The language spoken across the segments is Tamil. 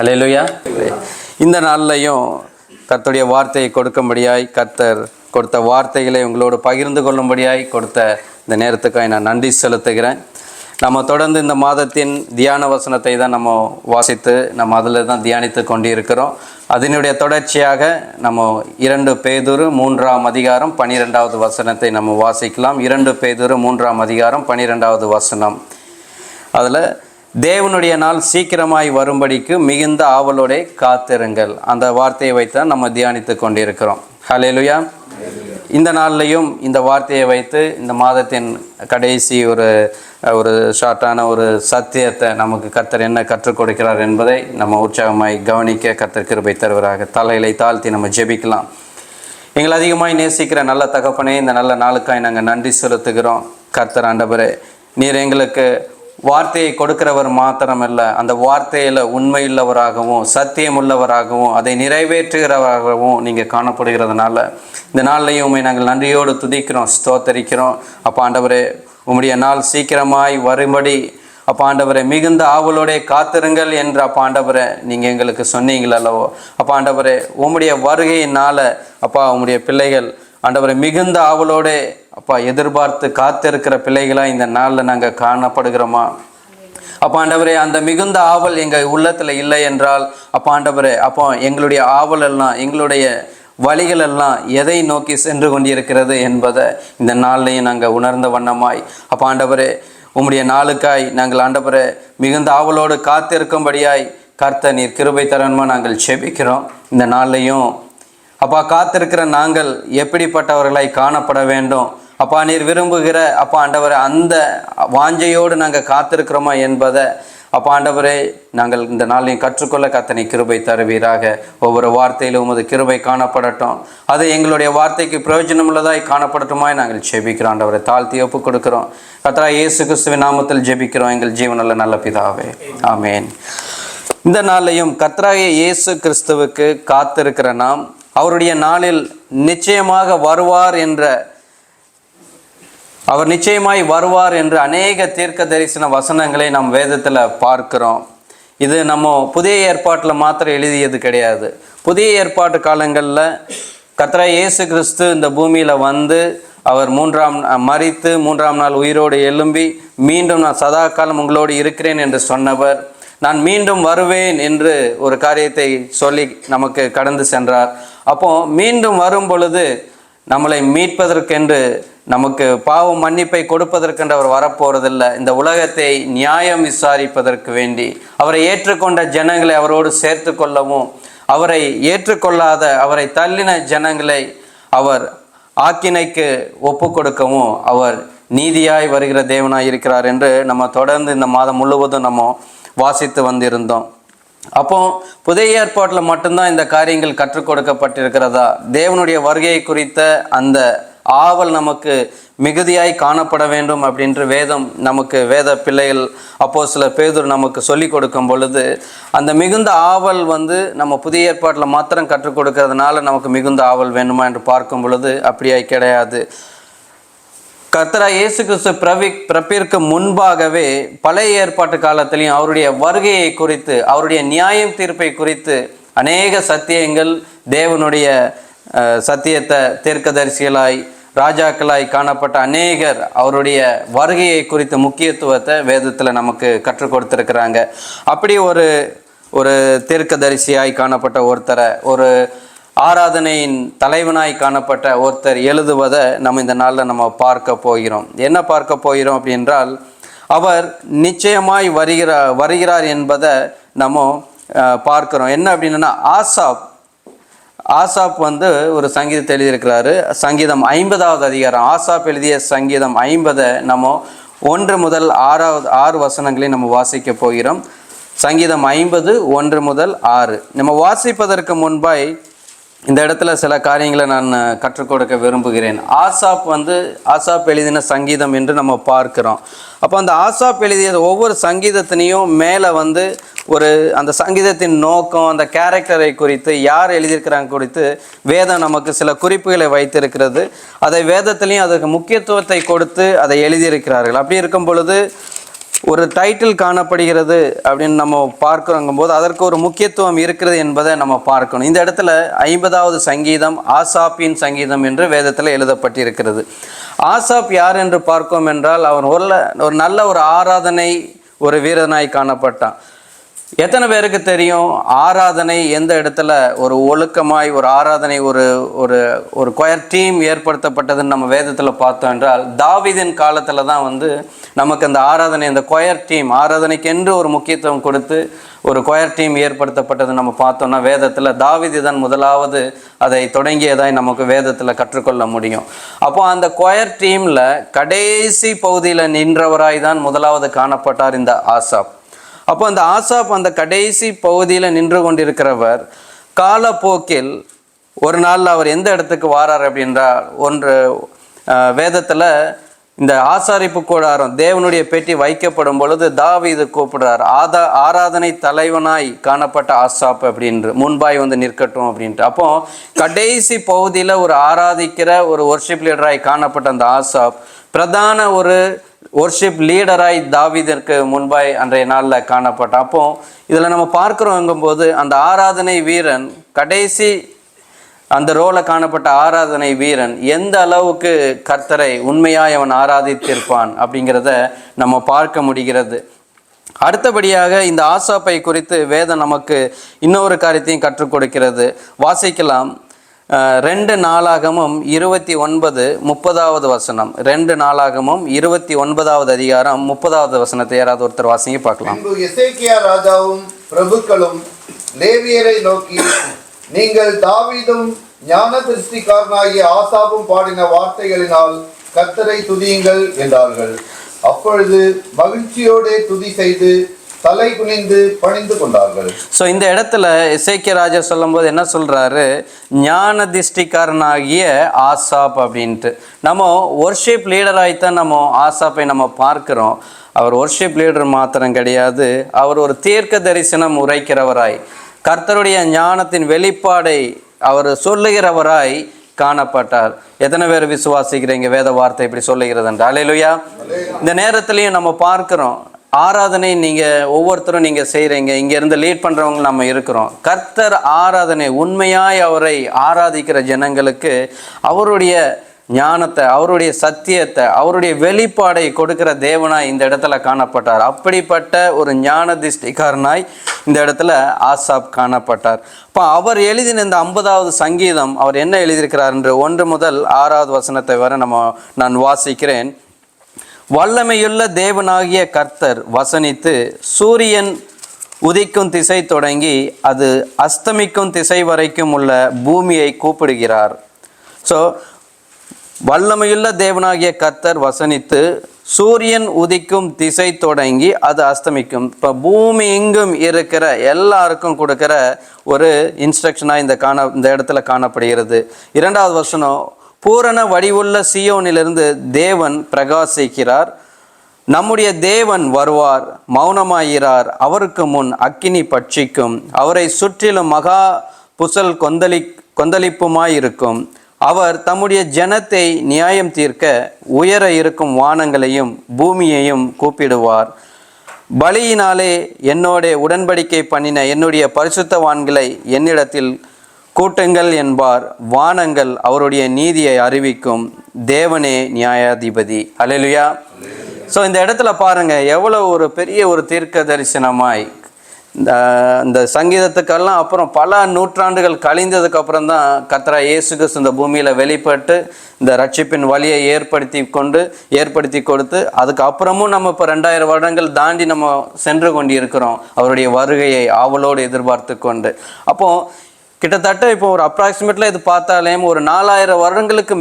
அல்லேலூயா. இந்த நாள்லையும் கர்த்தருடைய வார்த்தையை கொடுக்கும்படியாய், கர்த்தர் கொடுத்த வார்த்தைகளை உங்களோடு பகிர்ந்து கொள்ளும்படியாய் கொடுத்த இந்த நேரத்துக்காக நான் நன்றி செலுத்துகிறேன். நம்ம தொடர்ந்து இந்த மாதத்தின் தியான வசனத்தை தான் நம்ம வாசித்து நம்ம அதில் தான் தியானித்து கொண்டிருக்கிறோம். அதனுடைய தொடர்ச்சியாக நம்ம 2 பேதுரு 3ஆம் அதிகாரம் 12வது வசனத்தை நம்ம வாசிக்கலாம். 2 பேதுரு 3ஆம் அதிகாரம் 12வது வசனம். அதில் தேவனுடைய நாள் சீக்கிரமாய் வரும்படிக்கு மிகுந்த ஆவலோட காத்திருங்கள். அந்த வார்த்தையை வைத்து நம்ம தியானித்து கொண்டிருக்கிறோம். ஹல்லேலூயா. இந்த நாள்லையும் இந்த வார்த்தையை வைத்து இந்த மாதத்தின் கடைசி ஒரு ஷார்ட்டான ஒரு சத்தியத்தை நமக்கு கர்த்தர் என்ன கற்றுக் கொடுக்கிறார் என்பதை நம்ம உற்சாகமாய் கவனிக்க கர்த்தர் கிருபை தருவராக. தலையிலை தாழ்த்தி நம்ம ஜெபிக்கலாம். எங்களை அதிகமாய் நேசிக்கிற நல்ல தகப்பனே, இந்த நல்ல நாளுக்காய் நாங்கள் நன்றி செலுத்துகிறோம். கர்த்தர் ஆண்டவரே, நீர் எங்களுக்கு வார்த்தையை கொடுக்கிறவர் மாத்திரமல்ல, அந்த வார்த்தையில் உண்மையுள்ளவராகவும் சத்தியம் உள்ளவராகவும் அதை நிறைவேற்றுகிறவராகவும் நீங்கள் காணப்படுகிறதுனால இந்த நாள்லையும் உண்மை நாங்கள் நன்றியோடு துதிக்கிறோம், ஸ்தோத்தரிக்கிறோம். அப்போ ஆண்டவரே, உம்முடைய நாள் சீக்கிரமாய் வரும்படி அப்போ ஆண்டவரே மிகுந்த ஆவலோட காத்திருங்கள் என்று அப்போ ஆண்டவரே நீங்கள் எங்களுக்கு சொன்னீங்களல்லவோ. அப்போ ஆண்டவரே, உம்முடைய வருகையினால் அப்பா உம்முடைய பிள்ளைகள் ஆண்டவரை மிகுந்த ஆவலோடு அப்பா எதிர்பார்த்து காத்திருக்கிற பிள்ளைகளாக இந்த நாளில் நாங்கள் காணப்படுகிறோமா? அப்போ ஆண்டவரே, அந்த மிகுந்த ஆவல் எங்கள் உள்ளத்தில் இல்லை என்றால் அப்போ ஆண்டவரே, அப்போ எங்களுடைய ஆவல் எல்லாம் எங்களுடைய வழிகள் எல்லாம் எதை நோக்கி சென்று கொண்டிருக்கிறது என்பதை இந்த நாள்லையும் நாங்கள் உணர்ந்த வண்ணமாய் அப்போ ஆண்டவரே, உம்முடைய நாளுக்காய் நாங்கள் ஆண்டவரே மிகுந்த ஆவலோடு காத்திருக்கும்படியாய் கர்த்தர் நீர் கிருபை தரணுமா நாங்கள் செபிக்கிறோம். இந்த நாள்லையும் அப்பா காத்திருக்கிற நாங்கள் எப்படிப்பட்டவர்களாய் காணப்பட வேண்டும்? அப்பா நீர் விரும்புகிற அப்பா ஆண்டவரே அந்த வாஞ்சையோடு நாங்கள் காத்திருக்கிறோமா என்பதை அப்பா ஆண்டவரே நாங்கள் இந்த நாளையும் கற்றுக்கொள்ள கர்த்தனை கிருபை தருவீராக. ஒவ்வொரு வார்த்தையிலும் உமது கிருபை காணப்படட்டும். அது எங்களுடைய வார்த்தைக்கு பிரயோஜனமுள்ளதாய் காணப்படட்டுமாய் நாங்கள் ஜெபிக்கிறோம். ஆண்டவரை தாழ்த்தி ஒப்பு கொடுக்கிறோம். கர்த்தராகிய இயேசு கிறிஸ்துவின் நாமத்தில் ஜெபிக்கிறோம் எங்கள் ஜீவனுள்ள நல்ல பிதாவே, ஆமேன். இந்த நாளையும் கர்த்தராகிய இயேசு கிறிஸ்துவுக்கு காத்திருக்கிற நாம் அவருடைய நாளில் நிச்சயமாக வருவார் என்ற அவர் நிச்சயமாய் வருவார் என்று அநேக தீர்க்க தரிசன வசனங்களை நம் வேதத்தில் பார்க்கிறோம். இது நம்ம புதிய ஏற்பாட்டில் மாத்திரம் எழுதியது கிடையாது. புதிய ஏற்பாட்டு காலங்களில் கர்த்தராகிய இயேசு கிறிஸ்து இந்த பூமியில் வந்து அவர் மரித்து 3ஆம் நாள் உயிரோடு எழும்பி மீண்டும் நான் சதா காலம் உங்களோடு இருக்கிறேன் என்று சொன்னவர், நான் மீண்டும் வருவேன் என்று ஒரு காரியத்தை சொல்லி நமக்கு கடந்து சென்றார். அப்போ மீண்டும் வரும் பொழுது நம்மளை மீட்பதற்கென்று நமக்கு பாவம் மன்னிப்பை கொடுப்பதற்கென்று அவர் வரப்போறதில்லை. இந்த உலகத்தை நியாயம் விசாரிப்பதற்கு வேண்டி அவரை ஏற்றுக்கொண்ட ஜனங்களை அவரோடு சேர்த்து கொள்ளவும், அவரை ஏற்றுக்கொள்ளாத அவரை தள்ளின ஜனங்களை அவர் ஆக்கினைக்கு ஒப்பு கொடுக்கவும் அவர் நீதியாய் வருகிற தேவனாய் இருக்கிறார் என்று நம்ம தொடர்ந்து இந்த மாதம் முழுவதும் நம்ம வாசித்து வந்திருந்தோம். அப்போ புதிய ஏற்பாட்டில் மட்டும்தான் இந்த காரியங்கள் கற்றுக் கொடுக்கப்பட்டிருக்கிறதா? தேவனுடைய வருகையை குறித்த அந்த ஆவல் நமக்கு மிகுதியாய் காணப்பட வேண்டும் அப்படின்ற வேத பிள்ளைகள் அப்போஸ்தலர் பேதுரு நமக்கு சொல்லி கொடுக்கும் பொழுது அந்த மிகுந்த ஆவல் நம்ம புதிய ஏற்பாட்டில் மாத்திரம் கற்றுக் கொடுக்கறதுனால நமக்கு மிகுந்த ஆவல் வேண்டுமா என்று பார்க்கும் பொழுது அப்படியாய் கிடையாது. கர்த்தராகிய இயேசு கிறிஸ்து பிறப்பிற்கு முன்பாகவே பழைய ஏற்பாட்டு காலத்திலையும் அவருடைய வருகையை குறித்து அவருடைய நியாயம் தீர்ப்பை குறித்து அநேக சத்தியங்கள் தேவனுடைய சத்தியத்தை தீர்க்கதரிசிகளாய் ராஜாக்களாய் காணப்பட்ட அநேகர் அவருடைய வருகையை குறித்த முக்கியத்துவத்தை வேதத்தில் நமக்கு கற்றுக் கொடுத்துருக்கிறாங்க. அப்படி ஒரு தீர்க்கதரிசியாய் காணப்பட்ட ஒருத்தரை, ஒரு ஆராதனையின் தலைவனாய் காணப்பட்ட ஒருத்தர் எழுதுவதை நம்ம இந்த நாளில் நம்ம பார்க்க போகிறோம். என்ன பார்க்க போகிறோம் அப்படின்றால், அவர் நிச்சயமாய் வருகிறார் என்பதை நம்ம பார்க்கிறோம். என்ன அப்படின்னா, ஆசாப் ஒரு சங்கீதத்தை எழுதியிருக்கிறாரு. சங்கீதம் 50வது அதிகாரம், ஆசாப் எழுதிய சங்கீதம் 50 நம்ம 1 முதல் 6 வசனங்களையும் நம்ம வாசிக்க போகிறோம். சங்கீதம் 50 1 முதல் 6 நம்ம வாசிப்பதற்கு முன்பாய் இந்த இடத்துல சில காரியங்களை நான் கற்றுக் கொடுக்க விரும்புகிறேன். ஆசாப் எழுதின சங்கீதம் என்று நம்ம பார்க்கிறோம். அப்போ அந்த ஆசாப் எழுதிய ஒவ்வொரு சங்கீதத்தினையும் மேலே அந்த சங்கீதத்தின் நோக்கம், அந்த கேரக்டரை குறித்து, யார் எழுதியிருக்கிறாங்க குறித்து வேதம் நமக்கு சில குறிப்புகளை வைத்திருக்கிறது. அதை வேதத்திலையும் அதற்கு முக்கியத்துவத்தை கொடுத்து அதை எழுதியிருக்கிறார்கள். அப்படி இருக்கும் பொழுது ஒரு டைட்டில் காணப்படுகிறது அப்படின்னு நம்ம பார்க்கிறோங்கும்போது அதற்கு ஒரு முக்கியத்துவம் இருக்கிறது என்பதை நம்ம பார்க்கணும். இந்த இடத்துல 50வது சங்கீதம் ஆசாப்பின் சங்கீதம் என்று வேதத்தில் எழுதப்பட்டிருக்கிறது. ஆசாப் யார் என்று பார்க்கும் என்றால் அவன் ஒரு நல்ல ஒரு ஆராதனை ஒரு வீரனாய் காணப்பட்டான். எத்தனை பேருக்கு தெரியும் ஆராதனை எந்த இடத்துல ஒரு ஒழுக்கமாய் ஒரு ஆராதனை ஒரு ஒரு ஒரு கொயர் டீம் ஏற்படுத்தப்பட்டதுன்னு நம்ம வேதத்தில் பார்த்தோம் என்றால் தாவீதின் காலத்தில் தான் நமக்கு அந்த ஆராதனை அந்த கொயர் டீம் ஆராதனைக்கென்று ஒரு முக்கியத்துவம் கொடுத்து ஒரு கொயர் டீம் ஏற்படுத்தப்பட்டது நம்ம பார்த்தோம்னா வேதத்தில் தாவீது தான் முதலாவது அதை தொடங்கியதாய் நமக்கு வேதத்தில் கற்றுக்கொள்ள முடியும். அப்போ அந்த கொயர் டீமில் கடைசி பகுதியில் நின்றவராய் தான் முதலாவது காணப்பட்டார் இந்த ஆசாப். அப்போ அந்த ஆசாப் அந்த கடைசி பகுதியில் நின்று கொண்டிருக்கிறவர் காலப்போக்கில் ஒரு நாளில் அவர் எந்த இடத்துக்கு வாரார் அப்படின்றால் வேதத்தில் இந்த ஆசாரிப்பு கூடாரம் தேவனுடைய பெட்டி வைக்கப்படும் பொழுது தாவீது கூப்பிடுறார். ஆராதனை தலைவனாய் காணப்பட்ட ஆசாப் அப்படின்று முன்பாய் நிற்கட்டும் அப்படின்ட்டு. அப்போ கடைசி பகுதியில் ஒரு ஆராதிக்கிற ஒரு ஒர்ஷிப் லீடராய் காணப்பட்ட அந்த ஆசாப் பிரதான ஒரு ஒர்ஷிப் லீடராய் தாவீதிற்கு முன்பாய் அன்றைய நாளில் காணப்பட்டான். அப்போ இதில் நம்ம பார்க்குறோங்கும்போது அந்த ஆராதனை வீரன் கடைசி அந்த ரோலை காணப்பட்ட ஆராதனை வீரன் எந்த அளவுக்கு கர்த்தரை உண்மையாய் அவன் ஆராதித்திருப்பான் அப்படிங்கிறத நம்ம பார்க்க முடிகிறது. அடுத்தபடியாக இந்த ஆசாப்பை குறித்து வேதம் நமக்கு இன்னொரு காரியத்தையும் கற்றுக் கொடுக்கிறது. வாசிக்கலாம். 2 நாளாகமும் 29 30வது வசனம். 2 நாளாகமும் 29வது அதிகாரம் 30வது வசனத்தை யாராவது ஒருத்தர் வாசிங்க பார்க்கலாம். எசேக்கியா ராஜாவும் பிரபுக்களும் லேவியரை நோக்கி, நீங்கள் தாவீதும் ஞான திருஷ்டிக்காரனாகிய ஆசாப்பும் பாடின வார்த்தைகளினால் கர்த்தரை துதியுங்கள் என்றார்கள். அப்பொழுது மகிழ்ச்சியோடு துதி செய்து தலை குனிந்து பணிந்து கொண்டார்கள். ஸோ இந்த இடத்துல எசேக்கியா ராஜா சொல்லும் போது என்ன சொல்றாரு, ஞான திருஷ்டிக்காரனாகிய ஆசாப் அப்படின்ட்டு. நம்ம ஒர்ஷிப் லீடராய்த்தான் நம்ம ஆசாப்பை நம்ம பார்க்கிறோம். அவர் ஒர்ஷிப் லீடர் மாத்திரம் கிடையாது, அவர் ஒரு தீர்க்க தரிசனம் உரைக்கிறவராய் கர்த்தருடைய ஞானத்தின் வெளிப்பாடை அவர் சொல்லுகிறவராய் காணப்பட்டார். எத்தனை பேர் விசுவாசிக்கிறீங்க வேத வார்த்தை இப்படி சொல்லுகிறது என்று? அல்லேலூயா. இந்த நேரத்திலையும் நம்ம பார்க்கிறோம் ஆராதனை நீங்கள் ஒவ்வொருத்தரும் நீங்கள் செய்கிறீங்க, இங்கேருந்து லீட் பண்ணுறவங்க நம்ம இருக்கிறோம். கர்த்தர் ஆராதனை உண்மையாய் அவரை ஆராதிக்கிற ஜனங்களுக்கு அவருடைய ஞானத்தை அவருடைய சத்தியத்தை அவருடைய வெளிப்பாடை கொடுக்கிற தேவனாய் இந்த இடத்துல காணப்பட்டார். அப்படிப்பட்ட ஒரு ஞான திருஷ்டிக்காரனாய் இந்த இடத்துல ஆசாப் காணப்பட்டார். இப்போ அவர் எழுதின இந்த 50வது சங்கீதம் அவர் என்ன எழுதியிருக்கிறார் என்று 1 முதல் 6வது வசனத்தை வரை நான் வாசிக்கிறேன். வல்லமையுள்ள தேவனாகிய கர்த்தர் வசனித்து சூரியன் உதிக்கும் திசை தொடங்கி அது அஸ்தமிக்கும் திசை வரைக்கும் உள்ள பூமியை கூப்பிடுகிறார். ஸோ வல்லமையுள்ள தேவனாகிய கர்த்தர் வசனித்து சூரியன் உதிக்கும் திசை தொடங்கி அது அஸ்தமிக்கும். இப்போ பூமி எங்கும் இருக்கிற எல்லாருக்கும் கொடுக்கிற ஒரு இன்ஸ்ட்ரக்ஷனாக இந்த இடத்துல காணப்படுகிறது. 2வது வசனம், பூரண வடிவுள்ள சீயோனிலிருந்து தேவன் பிரகாசிக்கிறார். நம்முடைய தேவன் வருவார், மௌனமாயிரார். அவருக்கு முன் அக்கினி பட்சிக்கும், அவரை சுற்றிலும் மகா புசல் கொந்தளிப்புமாயிருக்கும். அவர் தம்முடைய ஜனத்தை நியாயம் தீர்க்க உயர இருக்கும் வானங்களையும் பூமியையும் கூப்பிடுவார். பலியினாலே என்னோட உடன்படிக்கை பண்ணின என்னுடைய பரிசுத்தவான்களை என்னிடத்தில் கூட்டுங்கள் என்பார். வானங்கள் அவருடைய நீதியை அறிவிக்கும். தேவனே நியாயாதிபதி. அல்லேலூயா. ஸோ இந்த இடத்துல பாருங்க எவ்வளோ ஒரு பெரிய ஒரு தீர்க்க தரிசனமாய் இந்த சங்கீதத்துக்கெல்லாம் அப்புறம் பல நூற்றாண்டுகள் கழிந்ததுக்கு அப்புறம் தான் கர்த்தராகிய இயேசு கிறிஸ்து இந்த பூமியில் வெளிப்பட்டு இந்த ரட்சிப்பின் வழியை ஏற்படுத்தி கொடுத்து அதுக்கப்புறமும் நம்ம இப்போ 2000 வருடங்கள் தாண்டி நம்ம சென்று கொண்டு இருக்கிறோம் அவருடைய வருகையை ஆவலோடு எதிர்பார்த்து கொண்டு. அப்போது கிட்டத்தட்ட இப்போ ஒரு அப்ராக்சிமேட்டில் இது பார்த்தாலே ஒரு 4000 வருடங்களுக்கு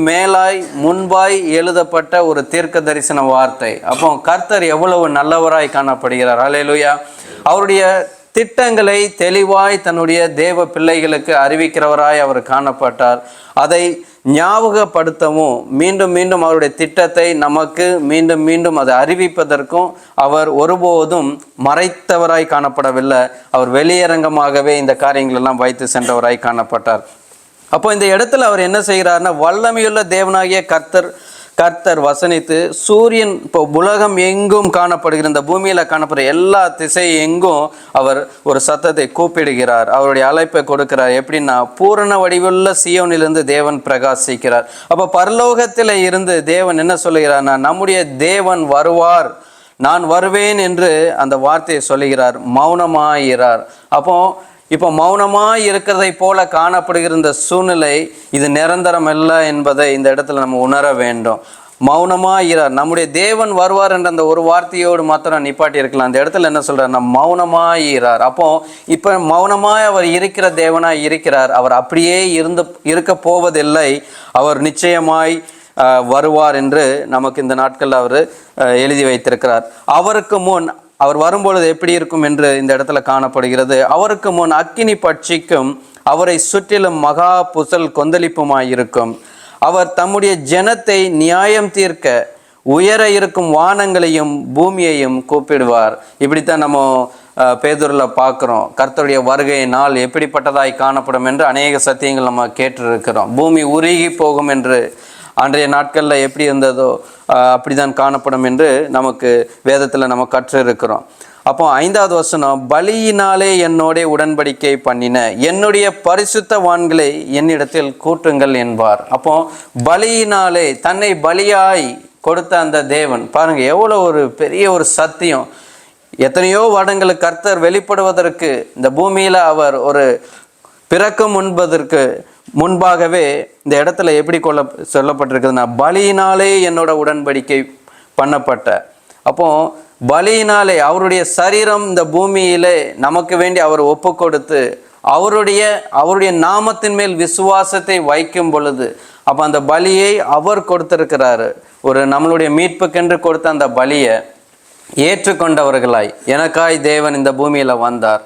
முன்பாய் எழுதப்பட்ட ஒரு தீர்க்க தரிசன வார்த்தை. அப்போ கர்த்தர் எவ்வளவு நல்லவராய் காணப்படுகிறார். அல்லேலூயா. அவருடைய திட்டங்களை தெளிவாய் தன்னுடைய தேவ பிள்ளைகளுக்கு அறிவிக்கிறவராய் அவர் காணப்பட்டார். அதை ஞாபகப்படுத்தவும் மீண்டும் மீண்டும் அவருடைய திட்டத்தை நமக்கு மீண்டும் மீண்டும் அதை அறிவிப்பதற்கும் அவர் ஒருபோதும் மறைத்தவராய் காணப்படவில்லை. அவர் வெளியரங்கமாகவே இந்த காரியங்களெல்லாம் வைத்து சென்றவராய் காணப்பட்டார். அப்போ இந்த இடத்துல அவர் என்ன செய்கிறார்னா, வல்லமையுள்ள தேவனாகிய கர்த்தர் வசனித்து சூரியன் இப்போ உலகம் எங்கும் காணப்படுகிற இந்த பூமியில காணப்படுற எல்லா திசை எங்கும் அவர் ஒரு சத்தத்தை கூப்பிடுகிறார். அவருடைய அழைப்பை கொடுக்கிறார். எப்படின்னா பூரண வடிவுள்ள சீயோனிலிருந்து தேவன் பிரகாசிக்கிறார். அப்போ பரலோகத்தில் இருந்து தேவன் என்ன சொல்லுகிறார்னா, நம்முடைய தேவன் வருவார், நான் வருவேன் என்று அந்த வார்த்தையை சொல்லுகிறார். மௌனமாயிறார். இப்போ மௌனமாய் இருக்கிறதை போல காணப்படுகிற இந்த சூழ்நிலை இது நிரந்தரம் அல்ல என்பதை இந்த இடத்துல நம்ம உணர வேண்டும். மௌனமாயிறார். நம்முடைய தேவன் வருவார் என்ற அந்த ஒரு வார்த்தையோடு மாத்திரம் நிப்பாட்டி இருக்கலாம். அந்த இடத்துல என்ன சொல்றார், மௌனமாயிறார். இப்போ மௌனமாய் அவர் இருக்கிற தேவனாய் இருக்கிறார். அவர் அப்படியே இருக்க போவதில்லை. அவர் நிச்சயமாய் வருவார் என்று நமக்கு இந்த நாட்களில் அவர் எழுதி வைத்திருக்கிறார். அவருக்கு முன் அவர் வரும்பொழுது எப்படி இருக்கும் என்று இந்த இடத்துல காணப்படுகிறது. அவருக்கு முன் அக்கினி பட்சிக்கும், அவரை சுற்றிலும் மகா புசல் கொந்தளிப்புமாயிருக்கும். அவர் தம்முடைய ஜனத்தை நியாயம் தீர்க்க உயர இருக்கும் வானங்களையும் பூமியையும் கூப்பிடுவார். இப்படித்தான் நம்ம பேதுருல பார்க்குறோம். கர்த்தருடைய வருகை நாள் எப்படிப்பட்டதாய் காணப்படும் என்று அநேக சத்தியங்கள் நம்ம கேட்டிருக்கிறோம். பூமி உருகி போகும் என்று அன்றைய நாட்களில் எப்படி இருந்ததோ அப்படிதான் காணப்படும் என்று நமக்கு வேதத்தில் நம்ம கற்றிருக்கிறோம். அப்போ 5வது வசனம், பலியினாலே என்னோட உடன்படிக்கை பண்ணின என்னுடைய பரிசுத்தவான்களை என்னிடத்தில் கூட்டுங்கள் என்பார். அப்போ பலியினாலே தன்னை பலியாய் கொடுத்த அந்த தேவன் பாருங்க, எவ்வளோ ஒரு பெரிய ஒரு சத்தியம். எத்தனையோ வருடங்களுக்கு கர்த்தர் வெளிப்படுவதற்கு இந்த பூமியில் அவர் ஒரு பிறக்கும் முன்பாகவே இந்த இடத்துல எப்படி சொல்லப்பட்டிருக்குதுன்னா, பலியினாலே என்னோட உடன்படிக்கை பண்ணப்பட்ட. அப்போ பலியினாலே அவருடைய சரீரம் இந்த பூமியிலே நமக்கு வேண்டி அவர் ஒப்பு கொடுத்து அவருடைய நாமத்தின் மேல் விசுவாசத்தை வைக்கும் பொழுது அப்போ அந்த பலியை அவர் கொடுத்திருக்கிறாரு. ஒரு நம்மளுடைய மீட்புக்கென்று கொடுத்த அந்த பலியை ஏற்றுக்கொண்டவர்களாய் எனக்காய் தேவன் இந்த பூமியில வந்தார்.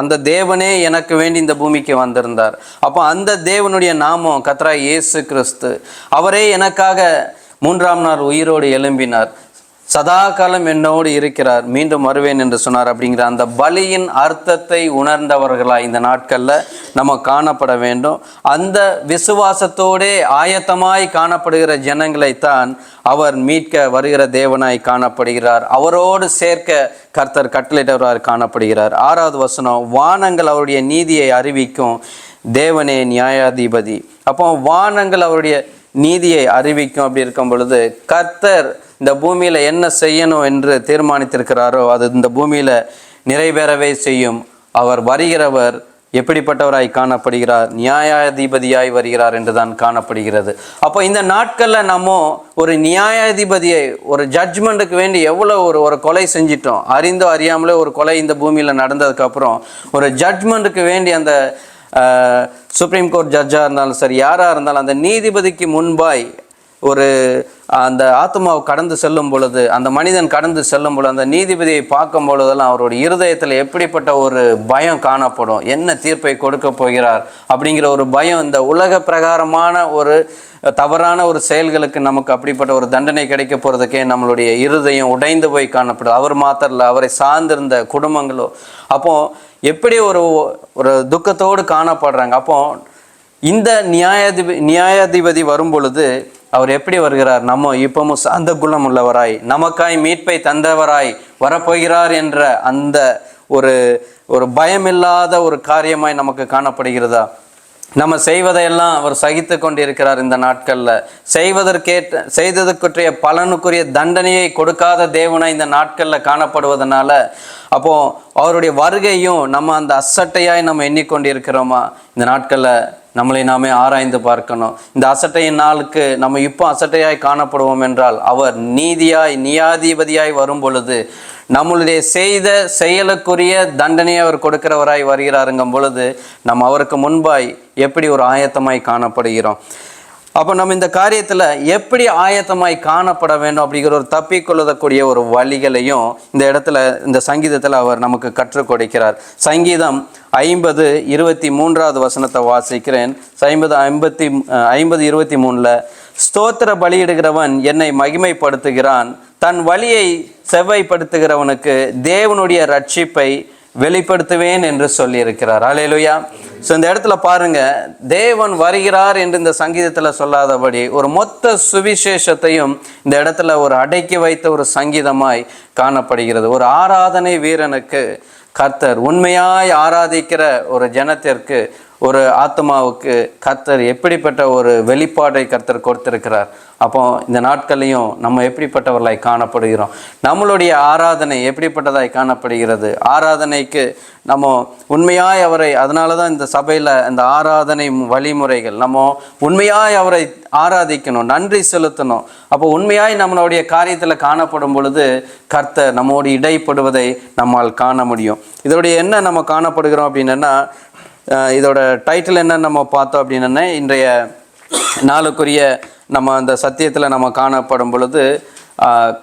அந்த தேவனே எனக்கு வேண்டி இந்த பூமிக்கு வந்திருந்தார். அப்போ அந்த தேவனுடைய நாமம் கர்த்தராகிய இயேசு கிறிஸ்து. அவரே எனக்காக 3ஆம் நாள் உயிரோடு எழும்பினார். சதா காலம் என்னோடு இருக்கிறார், மீண்டும் வருவேன் என்று சொன்னார். அப்படிங்கிற அந்த பலியின் அர்த்தத்தை உணர்ந்தவர்களாய் இந்த நாட்களில் நம்ம காணப்பட வேண்டும். அந்த விசுவாசத்தோடே ஆயத்தமாய் காணப்படுகிற ஜனங்களைத்தான் அவர் மீட்க வருகிற தேவனாய் காணப்படுகிறார். அவரோடு சேர்க்க கர்த்தர் கட்டளையிட்டவராய் காணப்படுகிறார். 6வது வசனம், வானங்கள் அவருடைய நீதியை அறிவிக்கும், தேவனே நியாயாதிபதி. அப்போ வானங்கள் அவருடைய நீதியை அறிவிக்கும். அப்படி இருக்கும் பொழுது கர்த்தர் இந்த பூமியில என்ன செய்யணும் என்று தீர்மானித்திருக்கிறாரோ அது இந்த பூமியில நிறைவேறவே செய்யும். அவர் வருகிறவர் எப்படிப்பட்டவராய் காணப்படுகிறார், நியாயாதிபதியாய் வருகிறார் என்றுதான் காணப்படுகிறது. அப்போ இந்த நாட்களில் நம்ம ஒரு நியாயாதிபதியை, ஒரு ஜட்ஜ்மெண்ட்டுக்கு வேண்டி எவ்வளோ ஒரு கொலை செஞ்சிட்டோம். அறிந்தோ அறியாமலே ஒரு கொலை இந்த பூமியில் நடந்ததுக்கப்புறம் ஒரு ஜட்ஜ்மெண்ட்டுக்கு வேண்டி அந்த சுப்ரீம் கோர்ட் ஜட்ஜாக இருந்தாலும் சரி, யாராக இருந்தாலும் அந்த நீதிபதிக்கு முன்பாய் அந்த ஆத்மாவை கடந்து செல்லும் பொழுது, அந்த மனிதன் கடந்து செல்லும் பொழுது, அந்த நீதிபதியை பார்க்கும் பொழுதெல்லாம் அவருடைய இருதயத்தில் எப்படிப்பட்ட ஒரு பயம் காணப்படும். என்ன தீர்ப்பை கொடுக்க போகிறார் அப்படிங்கிற ஒரு பயம். இந்த உலக பிரகாரமான ஒரு தவறான ஒரு செயல்களுக்கு நமக்கு அப்படிப்பட்ட ஒரு தண்டனை கிடைக்க போகிறதுக்கே நம்மளுடைய இருதயம் உடைந்து போய் காணப்படும். அவர் மாத்திரம் இல்லை, அவரை சார்ந்திருந்த குடும்பங்களோ அப்போ எப்படி ஒரு துக்கத்தோடு காணப்படுறாங்க. அப்போ இந்த நியாயாதிபதி வரும் பொழுது அவர் எப்படி வருகிறார், நம்ம இப்பவும் சாந்த குணம் உள்ளவராய் நமக்காய் மீட்பை தந்தவராய் வரப்போகிறார் என்ற அந்த ஒரு பயமில்லாத ஒரு காரியமாய் நமக்கு காணப்படுகிறதா? நம்ம செய்வதையெல்லாம் அவர் சகித்து கொண்டிருக்கிறார். இந்த நாட்களில் செய்ததற்குரிய பலனுக்குரிய தண்டனையை கொடுக்காத தேவனாய் இந்த நாட்களில் காணப்படுவதனால அப்போ அவருடைய வருகையும் நம்ம அந்த அசட்டையாய் நம்ம எண்ணிக்கொண்டிருக்கிறோமா? இந்த நாட்களில் நம்மளை நாமே ஆராய்ந்து பார்க்கணும். இந்த அசட்டையின் நாளுக்கு நம்ம இப்போ அசட்டையாய் காணப்படுவோம் என்றால் அவர் நியாயாதிபதியாய் வரும் பொழுது நம்மளுடைய செய்த செயலுக்குரிய தண்டனையை அவர் கொடுக்கிறவராய் வருகிறாருங்கும் பொழுது நம்ம அவருக்கு முன்பாய் எப்படி ஒரு ஆயத்தமாய் காணப்படுகிறோம். அப்போ நம்ம இந்த காரியத்தில் எப்படி ஆயத்தமாய் காணப்பட வேண்டும் அப்படிங்கிற ஒரு தப்பிக்கொள்ளக்கூடிய ஒரு வழிகளையும் இந்த இடத்துல இந்த சங்கீதத்தில் அவர் நமக்கு கற்றுக் கொடுக்கிறார். சங்கீதம் 50:23 வசனத்தை வாசிக்கிறேன். 50:23 ஸ்தோத்திர பலியிடுகிறவன் என்னை மகிமைப்படுத்துகிறான், தன் வழியை செவ்வாய்ப்படுத்துகிறவனுக்கு தேவனுடைய ரட்சிப்பை வெளிப்படுத்துவேன் என்று சொல்லியிருக்கிறார். அல்லேலூயா. ஸோ இந்த இடத்துல பாருங்க, தேவன் வருகிறார் என்று இந்த சங்கீதத்தில் சொல்லாதபடி ஒரு மொத்த சுவிசேஷத்தையும் இந்த இடத்துல ஒரு அடக்கி வைத்த ஒரு சங்கீதமாய் காணப்படுகிறது. ஒரு ஆராதனை வீரனுக்கு கர்த்தர், உண்மையாய் ஆராதிக்கிற ஒரு ஜனத்திற்கு, ஒரு ஆத்மாவுக்கு கர்த்தர் எப்படிப்பட்ட ஒரு வெளிப்பாடை கர்த்தர் கொடுத்திருக்கிறார். அப்போ இந்த நாட்களையும் நம்ம எப்படிப்பட்டவர்களாய் காணப்படுகிறோம், நம்மளுடைய ஆராதனை எப்படிப்பட்டதாய் காணப்படுகிறது. ஆராதனைக்கு நம்ம உண்மையாய் அவரை, அதனால தான் இந்த சபையில் இந்த ஆராதனை வழிமுறைகள், நம்ம உண்மையாய் அவரை ஆராதிக்கணும், நன்றி செலுத்தணும். அப்போ உண்மையாய் நம்மளுடைய காரியத்தில் காணப்படும் பொழுது கர்த்தர் நம்மோடு இடைப்படுவதை நம்மால் காண முடியும். இதோடைய என்ன நம்ம காணப்படுகிறோம் அப்படின்னா, இதோட டைட்டில் என்னன்னு நம்ம பார்த்தோம் அப்படின்னா, இன்றைய நாளுக்குரிய நம்ம அந்த சத்தியத்தில் நம்ம காணப்படும் பொழுது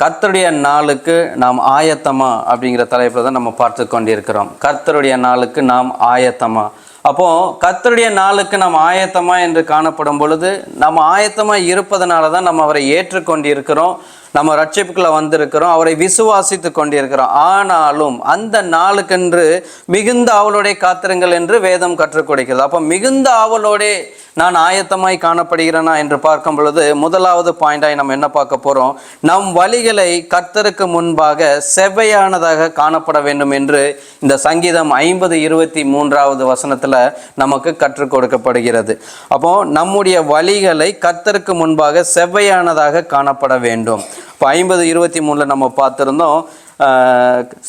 கர்த்தருடைய நாளுக்கு நாம் ஆயத்தமா அப்படிங்கிற தலைப்பில் தான் நம்ம பார்த்து கொண்டிருக்கிறோம். கர்த்தருடைய நாளுக்கு நாம் ஆயத்தமா. அப்போது கர்த்தருடைய நாளுக்கு நாம் ஆயத்தமா என்று காணப்படும் பொழுது, நம்ம ஆயத்தமாக இருப்பதனால தான் நம்ம அவரை ஏற்றுக்கொண்டிருக்கிறோம், நம்ம ரட்சிப்புக்குள்ள வந்திருக்கிறோம், அவரை விசுவாசித்து கொண்டிருக்கிறோம். ஆனாலும் அந்த நாளுக்கென்று மிகுந்த ஆவலோட காத்திருங்கள் என்று வேதம் கற்றுக் கொடுக்கிறது. அப்போ மிகுந்த ஆவலோட நான் ஆயத்தமாய் காணப்படுகிறேனா என்று பார்க்கும் பொழுது, முதலாவது பாயிண்டாய் நம்ம என்ன பார்க்க போகிறோம், நம் வழிகளை கர்த்தருக்கு முன்பாக செவ்வையானதாக காணப்பட வேண்டும் என்று இந்த சங்கீதம் 50:23 வசனத்தில் நமக்கு கற்றுக் கொடுக்கப்படுகிறது. அப்போ நம்முடைய வழிகளை கர்த்தருக்கு முன்பாக செவ்வையானதாக காணப்பட வேண்டும். இப்போ 50:23 நம்ம பார்த்துருந்தோம்,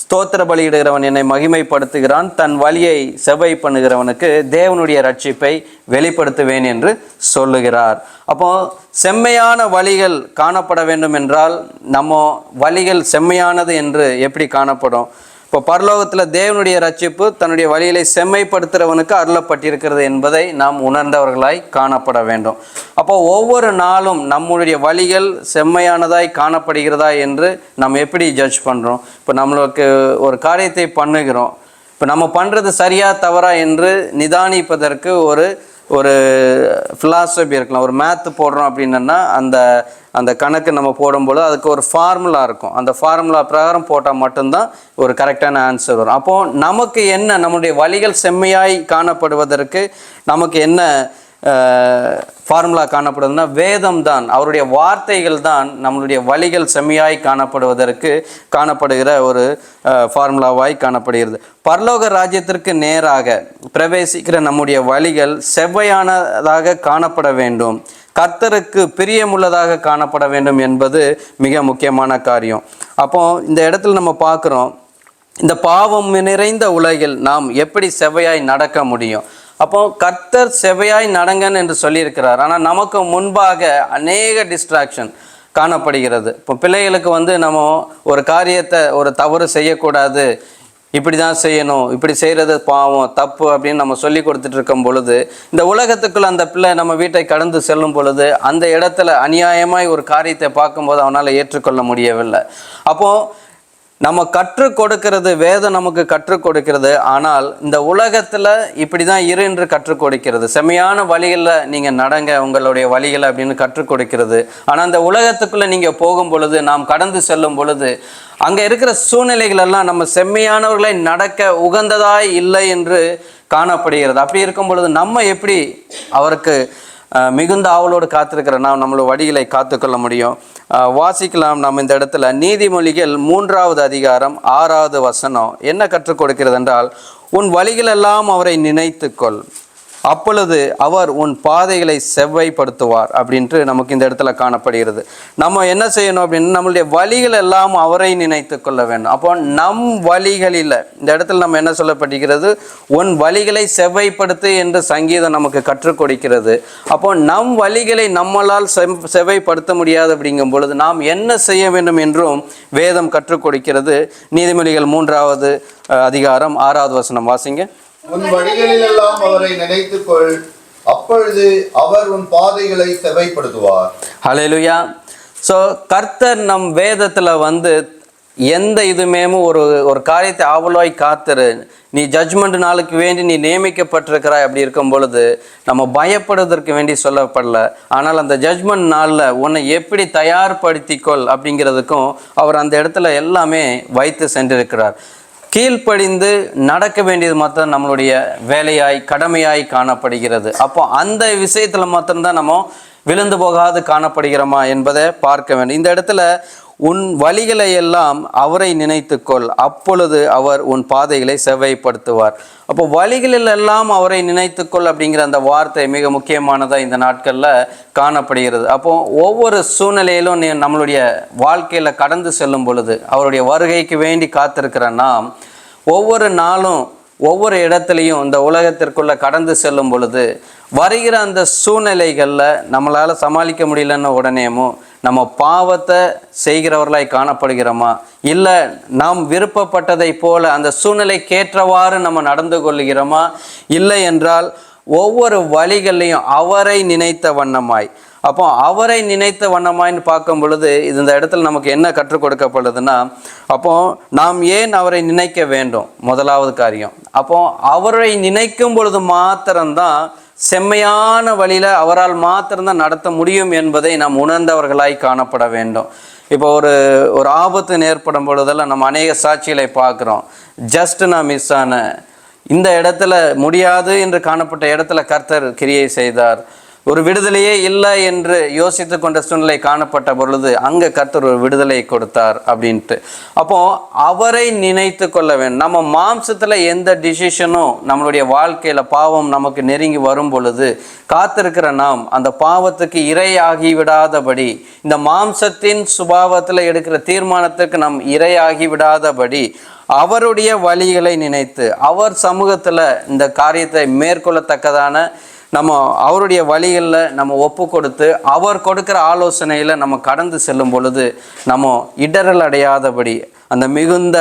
ஸ்தோத்திர பலியிடுகிறவன் என்னை மகிமைப்படுத்துகிறான், தன் வழியை செவ்வை பண்ணுகிறவனுக்கு தேவனுடைய ரட்சிப்பை வெளிப்படுத்துவேன் என்று சொல்லுகிறார். அப்போ செம்மையான வழிகள் காணப்பட வேண்டும் என்றால் நம்ம வழிகள் செம்மையானது என்று எப்படி காணப்படும்? இப்போ பரலோகத்தில் தேவனுடைய ரட்சிப்பு தன்னுடைய வழிகளை செம்மைப்படுத்துகிறவனுக்கு அருளப்பட்டிருக்கிறது என்பதை நாம் உணர்ந்தவர்களாய் காணப்பட வேண்டும். அப்போ ஒவ்வொரு நாளும் நம்முடைய வழிகள் செம்மையானதாய் காணப்படுகிறதா என்று நம்ம எப்படி ஜட்ஜ் பண்ணுறோம்? இப்போ நம்மளுக்கு ஒரு காரியத்தை பண்ணுகிறோம், இப்போ நம்ம பண்ணுறது சரியா தவறா என்று நிதானிப்பதற்கு ஒரு ஃபிலாசபி இருக்கலாம். ஒரு மேத்து போடுறோம் அப்படின்னா அந்த கணக்கு நம்ம போடும்போது அதுக்கு ஒரு ஃபார்முலா இருக்கும். அந்த ஃபார்முலா பிரகாரம் போட்டால் மட்டும்தான் ஒரு கரெக்டான ஆன்சர் வரும். அப்போது நமக்கு என்ன, நம்முடைய வழிகள் செம்மையாய் காணப்படுவதற்கு நமக்கு என்ன ஃபார்முலா காணப்படுதுன்னா, வேதம் தான், அவருடைய வார்த்தைகள் தான் நம்மளுடைய வழிகள் செம்மையாய் காணப்படுவதற்கு காணப்படுகிற ஒரு ஃபார்முலாவாய் காணப்படுகிறது. பரலோக ராஜ்யத்திற்கு நேராக பிரவேசிக்கிற நம்முடைய வழிகள் செவ்வையானதாக காணப்பட வேண்டும், கர்த்தருக்கு பிரியமுள்ளதாக காணப்பட வேண்டும் என்பது மிக முக்கியமான காரியம். அப்போ இந்த இடத்துல நம்ம பார்க்குறோம், இந்த பாவம் நிறைந்த உலகில் நாம் எப்படி செவ்வையாய் நடக்க முடியும்? அப்போ கர்த்தர் செவ்வையாய் நடங்கன்னு என்று சொல்லியிருக்கிறார். ஆனால் நமக்கு முன்பாக அநேக டிஸ்ட்ராக்ஷன் காணப்படுகிறது. இப்போ பிள்ளைகளுக்கு நம்ம ஒரு காரியத்தை, ஒரு தவறு செய்யக்கூடாது, இப்படி தான் செய்யணும், இப்படி செய்கிறது பாவம் தப்பு அப்படின்னு நம்ம சொல்லி கொடுத்துட்டு இருக்கும் பொழுது, இந்த உலகத்துக்குள்ள அந்த பிள்ளை நம்ம வீட்டை கடந்து செல்லும் பொழுது அந்த இடத்துல அநியாயமாய் ஒரு காரியத்தை பார்க்கும்போது அவனால் ஏற்றுக்கொள்ள முடியவில்லை. அப்போது நம்ம கற்றுக் கொடுக்கிறது, வேதம் நமக்கு கற்றுக் கொடுக்கிறது. ஆனால் இந்த உலகத்தில் இப்படி தான் இரு என்று கற்றுக் கொடுக்கிறது, செம்மையான வழிகளில் நீங்கள் நடங்க உங்களுடைய வழிகளை அப்படின்னு கற்றுக் கொடுக்கிறது. ஆனால் அந்த உலகத்துக்குள்ளே நீங்கள் போகும் பொழுது, நாம் கடந்து செல்லும் பொழுது அங்கே இருக்கிற சூழ்நிலைகள் எல்லாம் நம்ம செம்மையானவர்களை நடக்க உகந்ததாய் இல்லை என்று காணப்படுகிறது. அப்படி இருக்கும் பொழுது நம்ம எப்படி அவருக்கு மிகுந்த ஆவலோடு காத்திருக்கிற நாம் நம்மளோட வழிகளை காத்துக்கொள்ள முடியும்? வாசிக்கலாம். நாம் இந்த இடத்துல நீதிமொழிகள் 3 வசனம் என்ன கற்றுக் கொடுக்கிறது என்றால், உன் வழிகளெல்லாம் அவரை நினைத்துக்கொள், அப்பொழுது அவர் உன் பாதைகளை செவ்வைப்படுத்துவார் அப்படின்ட்டு நமக்கு இந்த இடத்துல காணப்படுகிறது. நம்ம என்ன செய்யணும் அப்படின்னா, நம்மளுடைய வழிகள் எல்லாம் அவரை நினைத்து கொள்ள வேண்டும். அப்போ நம் வழிகளில் இந்த இடத்துல நம்ம என்ன சொல்லப்படுகிறது, உன் வழிகளை செவ்வைப்படுத்து என்று சங்கீதம் நமக்கு கற்றுக் கொடுக்கிறது. அப்போ நம் வழிகளை நம்மளால் செவ்வைப்படுத்த முடியாது அப்படிங்கும் பொழுது நாம் என்ன செய்ய வேண்டும் என்றும் வேதம் கற்றுக் கொடுக்கிறது. நீதிமொழிகள் 3 வசனம் வாசிங்க. உன் வழிகளில் எல்லாம் அவரை நினைத்துக்கொள், அப்பொழுது அவர் உன் பாதைகளை செவ்வைப்படுத்துவார். ஹல்லேலூயா. ஸோ கர்த்தர் நம் வேதத்தில் எந்த இதுமே ஒரு காரியத்தை ஆவலாய் காத்துரு, நீ ஜட்ஜ்மெண்ட் நாளுக்கு வேண்டி நீ நியமிக்கப்பட்டிருக்கிறாய் அப்படி இருக்கும் பொழுது நம்ம பயப்படுவதற்கு வேண்டி சொல்லப்படல. ஆனால் அந்த ஜட்ஜ்மெண்ட் நாளில் உன்னை எப்படி தயார்படுத்திக்கொள் அப்படிங்கிறதுக்கும் அவர் அந்த இடத்துல எல்லாமே வைத்து சென்றிருக்கிறார். கீழ்ப்படிந்து நடக்க வேண்டியது மாத்திரம் நம்மளுடைய வேலையாய் கடமையாய் காணப்படுகிறது. அப்போ அந்த விஷயத்துல மாத்திரம்தான் நம்ம விழுந்து போகாது காணப்படுகிறோமா என்பதை பார்க்க வேண்டும். இந்த இடத்துல உன் வழிகளை எல்லாம் அவரை நினைத்துக்கொள், அப்பொழுது அவர் உன் பாதைகளை செவ்வைப்படுத்துவார். அப்போ வழிகளில் எல்லாம் அவரை நினைத்துக்கொள் அப்படிங்கிற அந்த வார்த்தை மிக முக்கியமானதாக இந்த நாட்களில் காணப்படுகிறது. அப்போ ஒவ்வொரு சூழ்நிலையிலும் நம்மளுடைய வாழ்க்கையில் கடந்து செல்லும் பொழுது அவருடைய வருகைக்கு வேண்டி காத்திருக்கிற நாம் ஒவ்வொரு நாளும் ஒவ்வொரு இடத்துலையும் இந்த உலகத்திற்குள்ளே கடந்து செல்லும் பொழுது வருகிற அந்த சூழ்நிலைகளில் நம்மளால் சமாளிக்க முடியலன்னு உடனேமோ நம்ம பாவத்தை செய்கிறவர்களாய் காணப்படுகிறோமா, இல்லை நாம் விருப்பப்பட்டதை போல அந்த சூழ்நிலைக்கேற்றவாறு நம்ம நடந்து கொள்ளுகிறோமா, இல்லை என்றால் ஒவ்வொரு வழிகளையும் அவரை நினைத்த வண்ணமாய். அப்போ அவரை நினைத்த வண்ணமாயின்னு பார்க்கும் பொழுது இந்த இடத்துல நமக்கு என்ன கற்றுக் கொடுக்கப்படுதுன்னா, அப்போ நாம் ஏன் அவரை நினைக்க வேண்டும்? முதலாவது காரியம், அப்போ அவரை நினைக்கும் பொழுது மாத்திரம்தான் செம்மையான வழியில் அவரால் மாத்திரம்தான் நடத்த முடியும் என்பதை நாம் உணர்ந்தவர்களாய் காணப்பட வேண்டும். இப்போ ஒரு ஆபத்து ஏற்படும் பொழுதெல்லாம் நம்ம அநேக சாட்சிகளை பார்க்குறோம். ஜஸ்ட் நான் மிஸ் ஆன இந்த இடத்துல முடியாது என்று காணப்பட்ட இடத்துல கர்த்தர் கிரியை செய்தார். ஒரு விடுதலையே இல்லை என்று யோசித்து கொண்ட சூழ்நிலை காணப்பட்ட பொழுது அங்கே கர்த்தர் ஒரு விடுதலை கொடுத்தார் அப்படின்ட்டு. அப்போ அவரை நினைத்து கொள்ள வேண்டும். நம்ம மாம்சத்தில் எந்த டிசிஷனும் நம்மளுடைய வாழ்க்கையில் பாவம் நமக்கு நெருங்கி வரும் பொழுது காத்திருக்கிற நாம் அந்த பாவத்துக்கு இரையாகி விடாதபடி, இந்த மாம்சத்தின் சுபாவத்தில் எடுக்கிற தீர்மானத்துக்கு நாம் இரையாகி விடாதபடி அவருடைய வழிகளை நினைத்து அவர் சமூகத்தில் இந்த காரியத்தை மேற்கொள்ளத்தக்கதான நம்ம அவருடைய வழிகளில் நம்ம ஒப்பு கொடுத்து அவர் கொடுக்குற ஆலோசனையில் நம்ம கடந்து செல்லும் பொழுது நம்ம இடரல் அடையாதபடி அந்த மிகுந்த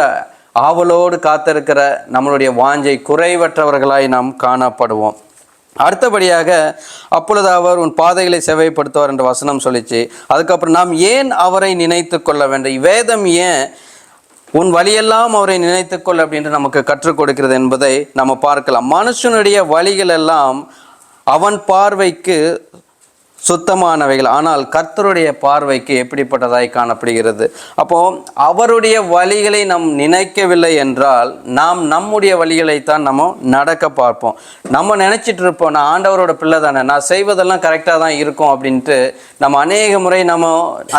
ஆவலோடு காத்திருக்கிற நம்மளுடைய வாஞ்சை குறைவற்றவர்களாய் நாம் காணப்படுவோம். அடுத்தபடியாக அப்பொழுது அவர் உன் பாதைகளை செவ்வைப்படுத்துவார் என்ற வசனம் சொல்லிச்சு. அதுக்கப்புறம் நாம் ஏன் அவரை நினைத்து கொள்ள வேண்டும்? வேதம் ஏன் உன் வழியெல்லாம் அவரை நினைத்துக்கொள் அப்படின்ட்டு நமக்கு கற்றுக் கொடுக்கிறது என்பதை நம்ம பார்க்கலாம். மனுஷனுடைய வழிகள் எல்லாம் அவன் பார்வைக்கு சுத்தமானவைகள், ஆனால் கர்த்தருடைய பார்வைக்கு எப்படிப்பட்டதாய் காணப்படுகிறது. அப்போ அவருடைய வழிகளை நாம் நினைக்கவில்லை என்றால் நாம் நம்முடைய வழிகளைத்தான் நம்ம நடக்க பார்ப்போம். நம்ம நினச்சிட்டு இருப்போம், நான் ஆண்டவரோட பிள்ளை தானே, நான் செய்வதெல்லாம் கரெக்டாக தான் இருக்கும் அப்படின்ட்டு நம்ம அநேக முறை நம்ம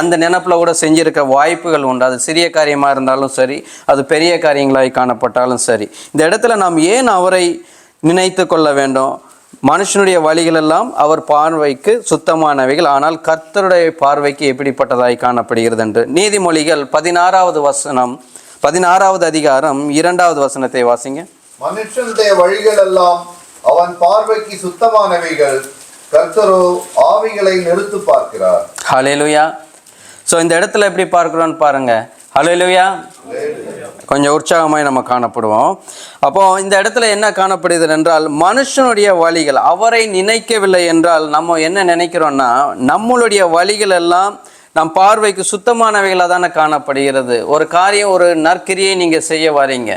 அந்த நினைப்பில் கூட செஞ்சிருக்க வாய்ப்புகள் உண்டு. அது சிறிய காரியமாக இருந்தாலும் சரி, அது பெரிய காரியங்களாய் காணப்பட்டாலும் சரி. இந்த இடத்துல நாம் ஏன் அவரை நினைத்து கொள்ள வேண்டும்? மனுஷனுடைய வழிகள் எல்லாம் அவர் பார்வைக்கு சுத்தமானவைகள், ஆனால் கர்த்தருடைய பார்வைக்கு எப்படிப்பட்டதாய் காணப்படுகிறது என்று. நீதிமொழிகள் 16வது அதிகாரம் 2வது வசனத்தை வாசிங்க. மனுஷனுடைய வழிகள் எல்லாம் அவன் பார்வைக்கு சுத்தமானவைகள், கர்த்தரோ ஆவிகளை நிறுத்து பார்க்கிறார். ஹல்லேலூயா. ஸோ இந்த இடத்துல எப்படி பார்க்கிறோன்னு பாருங்க. ஹல்லேலூயா. கொஞ்சம் உற்சாகமாய் நம்ம காணப்படுவோம். அப்போ இந்த இடத்துல என்ன காணப்படுது என்றால், மனுஷனுடைய வழிகள் அவரை நினைக்கவில்லை என்றால் நம்ம என்ன நினைக்கிறோம்னா, நம்மளுடைய வழிகள் எல்லாம் நம் பார்வைக்கு சுத்தமானவைகளாக தானே காணப்படுகிறது. ஒரு காரியம், ஒரு நற்கிரியை நீங்கள் செய்ய வரீங்க,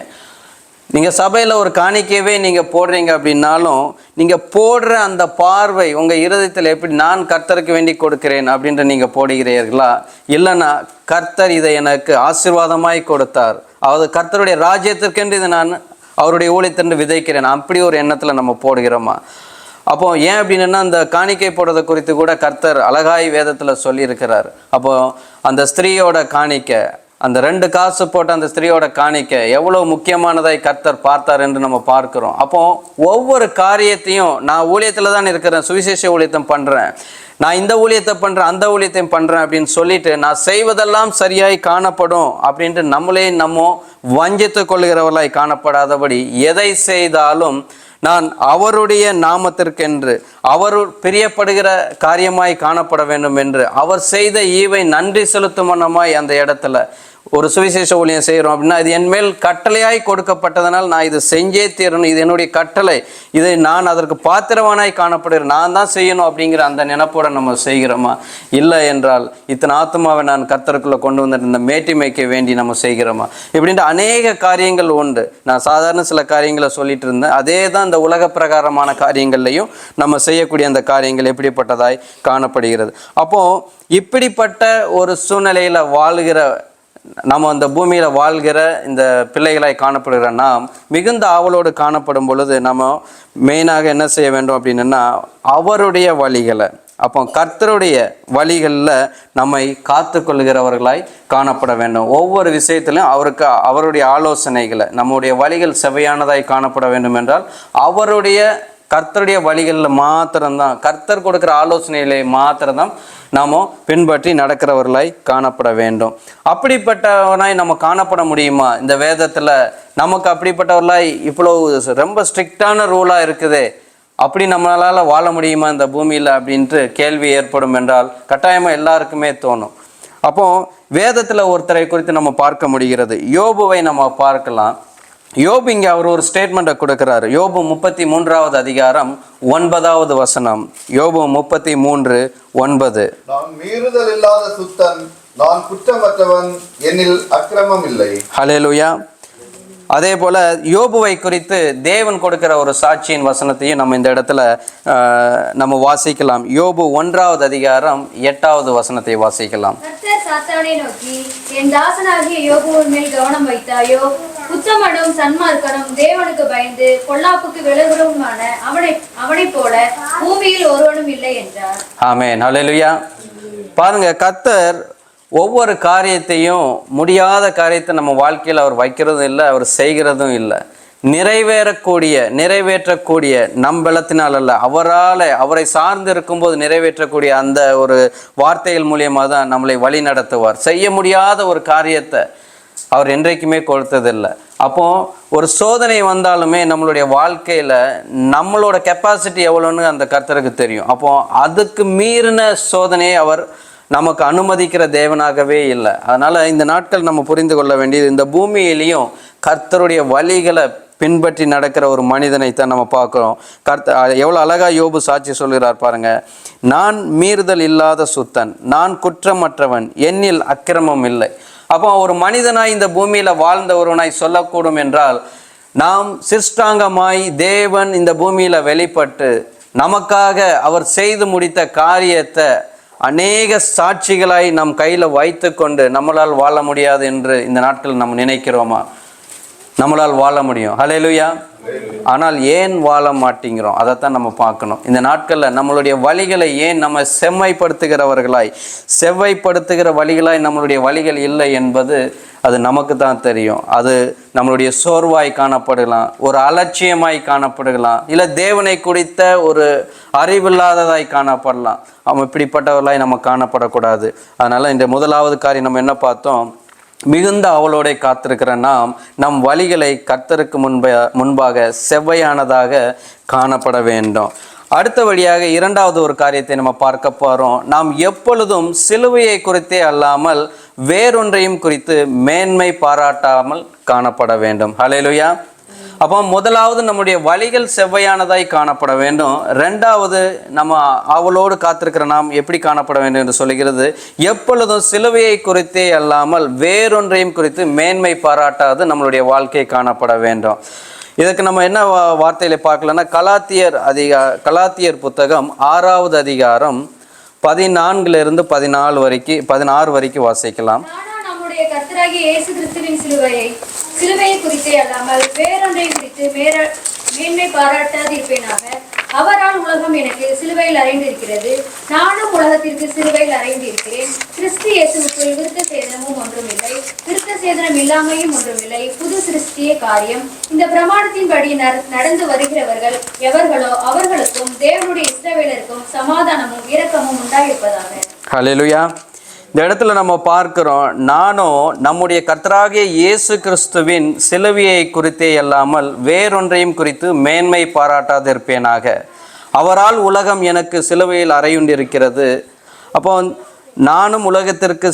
நீங்கள் சபையில் ஒரு காணிக்கையவே நீங்கள் போடுறீங்க அப்படின்னாலும் நீங்கள் போடுற அந்த பார்வை உங்கள் இருதயத்தில் எப்படி நான் கர்த்தருக்கு வேண்டி கொடுக்கிறேன் அப்படின்ற நீங்கள் போடுகிறீர்களா, இல்லைன்னா கர்த்தர் இதை எனக்கு ஆசீர்வாதமாய் கொடுத்தார், அதாவது கர்த்தருடைய ராஜ்யத்திற்கென்று இதை நான் அவருடைய ஊழியத்திற்கு விதைக்கிறேன், அப்படி ஒரு எண்ணத்தில் நம்ம போடுகிறோமா? அப்போ ஏன் அப்படின்னா அந்த காணிக்கை போடுறதை குறித்து கூட கர்த்தர் அழகாய் வேதத்தில் சொல்லியிருக்கிறார். அப்போ அந்த ஸ்திரீயோட காணிக்கை, அந்த 2 காசு போட்ட அந்த ஸ்திரீயோட காணிக்கை எவ்வளோ முக்கியமானதாய் கர்த்தர் பார்த்தார் என்று நம்ம பார்க்கிறோம். அப்போ ஒவ்வொரு காரியத்தையும் நான் ஊழியத்தில் தான் இருக்கிறேன், சுவிசேஷ ஊழியத்தை பண்ணுறேன், நான் இந்த ஊழியத்தை பண்ணுறேன், அந்த ஊழியத்தை பண்ணுறேன் அப்படின்னு சொல்லிட்டு நான் செய்வதெல்லாம் சரியாய் காணப்படும் அப்படின்ட்டு நம்மளே நம்ம வஞ்சித்து கொள்கிறவர்களாய் காணப்படாதபடி எதை செய்தாலும் நான் அவருடைய நாமத்திற்கென்று அவர் பிரியப்படுகிற காரியமாய் காணப்பட வேண்டும் என்று அவர் செய்த ஈவை நன்றி செலுத்தும் வண்ணமாய் அந்த இடத்துல ஒரு சுவிசேஷ ஊழியம் செய்கிறோம் அப்படின்னா இது என் மேல் கட்டளையாய் கொடுக்கப்பட்டதனால் நான் இது செஞ்சே தீரணும், இது என்னுடைய கட்டளை, இதை நான் அதற்கு பாத்திரவானாய் காணப்படுகிறேன், நான் தான் செய்யணும் அப்படிங்கிற அந்த நினைப்போட நம்ம செய்கிறோமா? இல்லை என்றால் இத்தனை ஆத்மாவை நான் கர்த்தருக்குள்ளே கொண்டு வந்துட்டு இந்த மேட்டிமைக்க வேண்டி நம்ம செய்கிறோமா? இப்படின்ட்டு அநேக காரியங்கள் உண்டு. நான் சாதாரண சில காரியங்களை சொல்லிட்டு இருந்தேன். அதே தான் இந்த உலக பிரகாரமான காரியங்கள்லையும் நம்ம செய்யக்கூடிய அந்த காரியங்கள் எப்படிப்பட்டதாய் காணப்படுகிறது. அப்போது இப்படிப்பட்ட ஒரு சூழ்நிலையில் வாழ்கிற நம்ம அந்த பூமியில் வாழ்கிற இந்த பிள்ளைகளாய் காணப்படுகிற நாம் மிகுந்த ஆவலோடு காணப்படும் பொழுது நம்ம மெயினாக என்ன செய்ய வேண்டும் அப்படின்னா அவருடைய வழிகளை, அப்போ கர்த்தருடைய வழிகளில் நம்மை காத்து கொள்கிறவர்களாய் காணப்பட வேண்டும். ஒவ்வொரு விஷயத்திலும் அவருடைய ஆலோசனைகளை, நம்முடைய வழிகள் செவையானதாய் காணப்பட வேண்டும் என்றால் கர்த்தருடைய வழிகளில் மாத்திரம்தான், கர்த்தர் கொடுக்குற ஆலோசனைகளை மாத்திரம்தான் நாம் பின்பற்றி நடக்கிறவர்களாய் காணப்பட வேண்டும். அப்படிப்பட்டவனாய் நம்ம காணப்பட முடியுமா? இந்த வேதத்தில் நமக்கு அப்படிப்பட்டவர்களாய் இவ்வளோ ரொம்ப ஸ்ட்ரிக்டான ரூலாக இருக்குதே, அப்படி நம்மளால் வாழ முடியுமா இந்த பூமியில் அப்படின்ட்டு கேள்வி ஏற்படும் என்றால் கட்டாயமாக எல்லாருக்குமே தோணும். அப்போ வேதத்தில் ஒருத்தரை குறித்து நம்ம பார்க்க முடிகிறது. யோபுவை நம்ம பார்க்கலாம். யோபு இங்கே அவர் ஒரு ஸ்டேட்மெண்ட்டை கொடுக்குறாரு. யோபு 33வது அதிகாரம் 9வது வசனம். யோபு 33:9. நான் மீறுதல் இல்லாத சுத்தன், நான் குற்றமற்றவன், என்னில் அக்கிரமம் இல்லை. ஹல்லேலூயா. அதே போல் யோபுவை குறித்து தேவன் கொடுக்கிற ஒரு சாட்சியின் வசனத்தையும் நம்ம இந்த இடத்துல நம்ம வாசிக்கலாம். யோபு 1வது அதிகாரம் 8வது வசனத்தை வாசிக்கலாம். கர்த்தர் சாத்தானை நோக்கி, என் தாசனாகிய யோபுவின் மேல் கவனம் வைத்தாயோ? உத்தமனும் சன்மார்க்கனும் தேவனுக்கு பயந்து பொல்லாப்புக்கு விலகுறவுமான அவனை போல பூமியில் ஒருவனும் இல்லை என்றார். ஆமென். ஹல்லேலூயா. பாருங்க, கர்த்தர் ஒவ்வொரு காரியத்தையும், முடியாத காரியத்தை நம்ம வாழ்க்கையில் அவர் வைக்கிறதும் இல்லை, அவர் செய்கிறதும் இல்லை. நிறைவேற்றக்கூடிய நம்பலத்தினால் அல்ல, அவரை சார்ந்து இருக்கும்போது நிறைவேற்றக்கூடிய அந்த ஒரு வார்த்தைகள் மூலியமாக தான் நம்மளை வழி நடத்துவார். செய்ய முடியாத ஒரு காரியத்தை அவர் என்றைக்குமே கொடுத்ததில்லை. அப்போ ஒரு சோதனை வந்தாலுமே நம்மளுடைய வாழ்க்கையில் நம்மளோட கெப்பாசிட்டி எவ்வளோன்னு அந்த கர்த்தருக்கு தெரியும். அப்போ அதுக்கு மீறின சோதனையை அவர் நமக்கு அனுமதிக்கிற தேவனாகவே இல்லை. அதனால் இந்த நாட்கள் நம்ம புரிந்து கொள்ள வேண்டியது, இந்த பூமியிலையும் கர்த்தருடைய வழிகளை பின்பற்றி நடக்கிற ஒரு மனிதனை தான் நம்ம பார்க்குறோம். எவ்வளோ அழகாக யோபு சாட்சி சொல்கிறார் பாருங்க. நான் மீறுதல் இல்லாத சுத்தன், நான் குற்றமற்றவன், என்னில் அக்கிரமம் இல்லை. அப்போ ஒரு மனிதனாய் இந்த பூமியில் வாழ்ந்த ஒருவனாய் சொல்லக்கூடும் என்றால், நாம் சிஷ்டாங்கமாய் தேவன் இந்த பூமியில் வெளிப்பட்டு நமக்காக அவர் செய்து முடித்த காரியத்தை அநேக சாட்சிகளாய் நம் கையில் வைத்து கொண்டு நம்மளால் வாழ முடியாது என்று இந்த நாட்கள் நம்ம நினைக்கிறோமா? நம்மளால் வாழ முடியும். ஹல்லேலூயா. ஆனால் ஏன் வாழ மாட்டேங்கிறோம்? அதைத்தான் நம்ம பார்க்கணும். இந்த நாட்களில் நம்மளுடைய வழிகளை ஏன் நம்ம செவ்வைப்படுத்துகிற வழிகளாய் நம்மளுடைய வழிகள் இல்லை என்பது அது நமக்கு தான் தெரியும். அது நம்மளுடைய சோர்வாய் காணப்படலாம், ஒரு அலட்சியமாய் காணப்படலாம், இல்லை தேவனை குறித்த ஒரு அறிவில்லாததாய் காணப்படலாம். அவன் இப்படிப்பட்டவர்களாய் நம்ம காணப்படக்கூடாது. அதனால் இந்த முதலாவது காரியம் நம்ம என்ன பார்த்தோம்? மிகுந்த அவளோட காத்திருக்கிற நாம் நம் வழிகளை கர்த்தருக்கு முன்பாக செவ்வையானதாக காணப்பட வேண்டும். அடுத்த வழியாக இரண்டாவது ஒரு காரியத்தை நம்ம பார்க்க போகிறோம். நாம் எப்பொழுதும் சிலுவையை குறித்தே அல்லாமல் வேறொன்றையும் குறித்து மேன்மை பாராட்டாமல் காணப்பட வேண்டும். ஹல்லேலூயா. அப்போ முதலாவது நம்முடைய வழிகள் செவ்வையானதாய் காணப்பட வேண்டும். ரெண்டாவது நம்ம அவளோடு காத்திருக்கிற நாம் எப்படி காணப்பட வேண்டும் என்று சொல்லுகிறது, எப்பொழுதும் சிலுவையை குறித்தே அல்லாமல் வேறொன்றையும் குறித்து மேன்மை பாராட்டாது நம்மளுடைய வாழ்க்கை காணப்பட வேண்டும். இதுக்கு நம்ம என்ன வார்த்தையில பார்க்கலன்னா, கலாத்தியர் புத்தகம் 6வது அதிகாரம் 14 16 வரைக்கும் வாசிக்கலாம். நம்முடைய கர்த்தராகிய இயேசு கிறிஸ்துவின் சிலுவையை குறித்தே அல்லாமல் வேறொன்றை குறித்து மேன்மை பாராட்டாது இருப்பேனாக. அவரால் உலகம் எனக்கு சிலுவையில் அறைந்திருக்கிறது, நானும் உலகத்திற்கு சிலுவையில் அறைந்திருக்கிறேன். கிறிஸ்து இயேசுவுக்குள் விருத்த சேதனமும் ஒன்றுமில்லை, விருத்த சேதனம் இல்லாமையும் ஒன்றுமில்லை, புது சிருஷ்டியே காரியம். இந்த பிரமாணத்தின்படி நடந்து வருகிறவர்கள் எவர்களோ அவர்களுக்கும் தேவனுடைய இஸ்ரவேலருக்கும் சமாதானமும் இரக்கமும் உண்டாயிருப்பதாக. ஹல்லேலூயா. இந்த இடத்துல நம்ம பார்க்கிறோம், நானும் நம்முடைய கர்த்தராகிய இயேசு கிறிஸ்துவின் சிலுவையை குறித்தே அல்லாமல் வேறொன்றையும் குறித்து மேன்மை பாராட்டாது இருப்பேனாக. அவரால் உலகம் எனக்கு சிலுவையில் அறையுண்டிருக்கிறது. அப்போ நானும் உலகத்திற்கு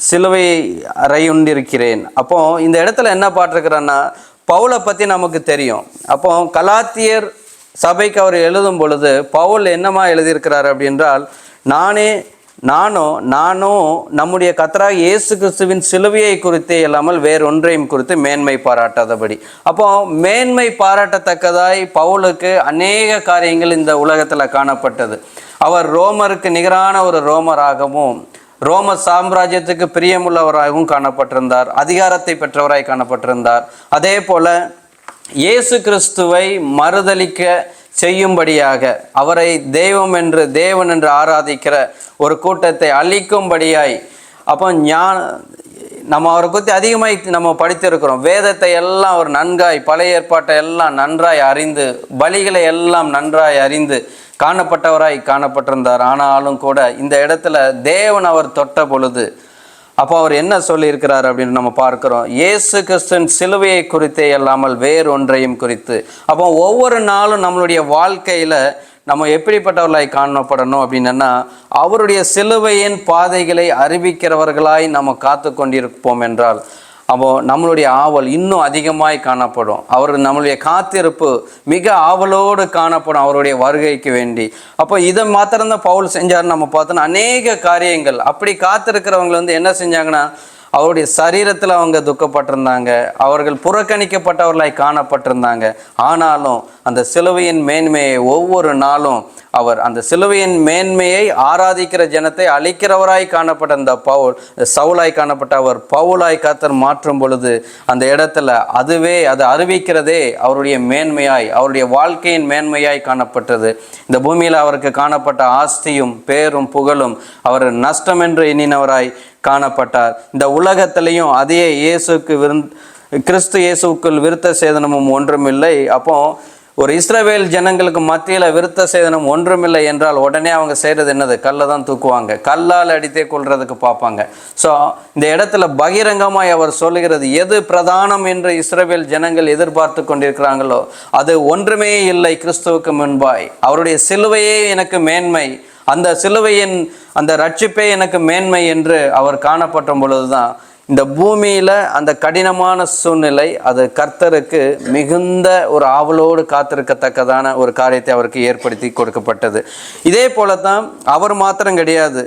சிலுவை அறையுண்டிருக்கிறேன். அப்போ இந்த இடத்துல என்ன பாட்டிருக்கிறேன்னா, பவுலை பற்றி நமக்கு தெரியும். அப்போ கலாத்தியர் சபைக்கு அவர் எழுதும் பொழுது பவுல் என்னமா எழுதியிருக்கிறார் அப்படின்றால், நானும் நம்முடைய கர்த்தராகிய இயேசு கிறிஸ்துவின் சிலுவையை குறித்தே இல்லாமல் வேறொன்றையும் குறித்து மேன்மை பாராட்டாதபடி. அப்போ மேன்மை பாராட்டத்தக்கதாய் பவுலுக்கு அநேக காரியங்கள் இந்த உலகத்தில் காணப்பட்டது. அவர் ரோமருக்கு நிகரான ஒரு ரோமராகவும் ரோம சாம்ராஜ்யத்துக்கு பிரியமுள்ளவராகவும் காணப்பட்டிருந்தார், அதிகாரத்தை பெற்றவராய் காணப்பட்டிருந்தார். அதே போல இயேசு கிறிஸ்துவை மறுதலிக்க செய்யும்படியாக, அவரை தேவன் என்று ஆராதிக்கிற ஒரு கூட்டத்தை அழிக்கும்படியாய், அப்போ நம்ம அவரை பற்றி அதிகமாக நம்ம படித்திருக்கிறோம். வேதத்தை எல்லாம் அவர் நன்காய், பழைய ஏற்பாட்டை எல்லாம் நன்றாய் அறிந்து, பலிகளை எல்லாம் நன்றாய் அறிந்து காணப்பட்டவராய் காணப்பட்டிருந்தார். ஆனாலும் கூட இந்த இடத்துல தேவன் அவர் தொட்ட பொழுது அப்போ அவர் என்ன சொல்லியிருக்கிறார் அப்படின்னு நம்ம பார்க்கிறோம். இயேசு கிறிஸ்துவின் சிலுவையை குறித்தே அல்லாமல் வேறொன்றையும் குறித்து. அப்போ ஒவ்வொரு நாளும் நம்மளுடைய வாழ்க்கையில் நம்ம எப்படிப்பட்டவர்களாய் காணப்படணும் அப்படின்னா, அவருடைய சிலுவையின் பாதைகளை அறிவிக்கிறவர்களாய் நம்ம காத்து கொண்டிருப்போம் என்றால், அப்போ நம்மளுடைய ஆவல் இன்னும் அதிகமாய் காணப்படும். நம்மளுடைய காத்திருப்பு மிக ஆவலோடு காணப்படும் அவருடைய வருகைக்கு வேண்டி. அப்போ இதை மாத்திரம்தான் பவுல் செஞ்சார்னு நம்ம பார்த்தோன்னா, அநேக காரியங்கள் அப்படி காத்திருக்கிறவங்க என்ன செஞ்சாங்கன்னா, அவருடைய சரீரத்தில் அவங்க துக்கப்பட்டிருந்தாங்க, அவர்கள் புறக்கணிக்கப்பட்டவர்களாய் காணப்பட்டிருந்தாங்க. ஆனாலும் அந்த சிலுவையின் மேன்மையை ஒவ்வொரு நாளும் அவர் அந்த சிலுவையின் மேன்மையை ஆராதிக்கிற ஜனத்தை அழிக்கிறவராய் காணப்பட்ட அந்த சவுலாய் காணப்பட்ட அவர் பவுலாய் கர்த்தர் மாற்றும் பொழுது அந்த இடத்துல அது அறிவிக்கிறதே அவருடைய மேன்மையாய், அவருடைய வாழ்க்கையின் மேன்மையாய் காணப்பட்டது. இந்த பூமியில் அவருக்கு காணப்பட்ட ஆஸ்தியும் பேரும் புகழும் அவர் நஷ்டம் என்று எண்ணினவராய் காணப்பட்டார். இந்த உலகத்திலையும் அதே கிறிஸ்து இயேசுக்குள் விருத்த சேதனமும் ஒன்றுமில்லை. அப்போ ஒரு இஸ்ரவேல் ஜனங்களுக்கு மத்தியில் விருத்த சேதனம் ஒன்றுமில்லை என்றால் உடனே அவங்க செய்கிறது என்னது? கல்லை தான் தூக்குவாங்க, கல்லால் அடித்தே கொள்றதுக்கு பார்ப்பாங்க. ஸோ இந்த இடத்துல பகிரங்கமாய் அவர் சொல்லுகிறது, எது பிரதானம் என்று இஸ்ரவேல் ஜனங்கள் எதிர்பார்த்து கொண்டிருக்கிறாங்களோ அது ஒன்றுமே இல்லை கிறிஸ்துவுக்கு முன்பாய். அவருடைய சிலுவையே எனக்கு மேன்மை, அந்த சிலுவையின் அந்த ரட்சிப்பே எனக்கு மேன்மை என்று அவர் காணப்பட்ட பொழுதுதான் இந்த பூமியில் அந்த கடினமான சூழ்நிலை அது கர்த்தருக்கு மிகுந்த ஒரு ஆவலோடு காத்திருக்கத்தக்கதான ஒரு காரியத்தை அவருக்கு ஏற்படுத்தி கொடுக்கப்பட்டது. இதே போல தான் அவர் மாத்திரம் கிடையாது.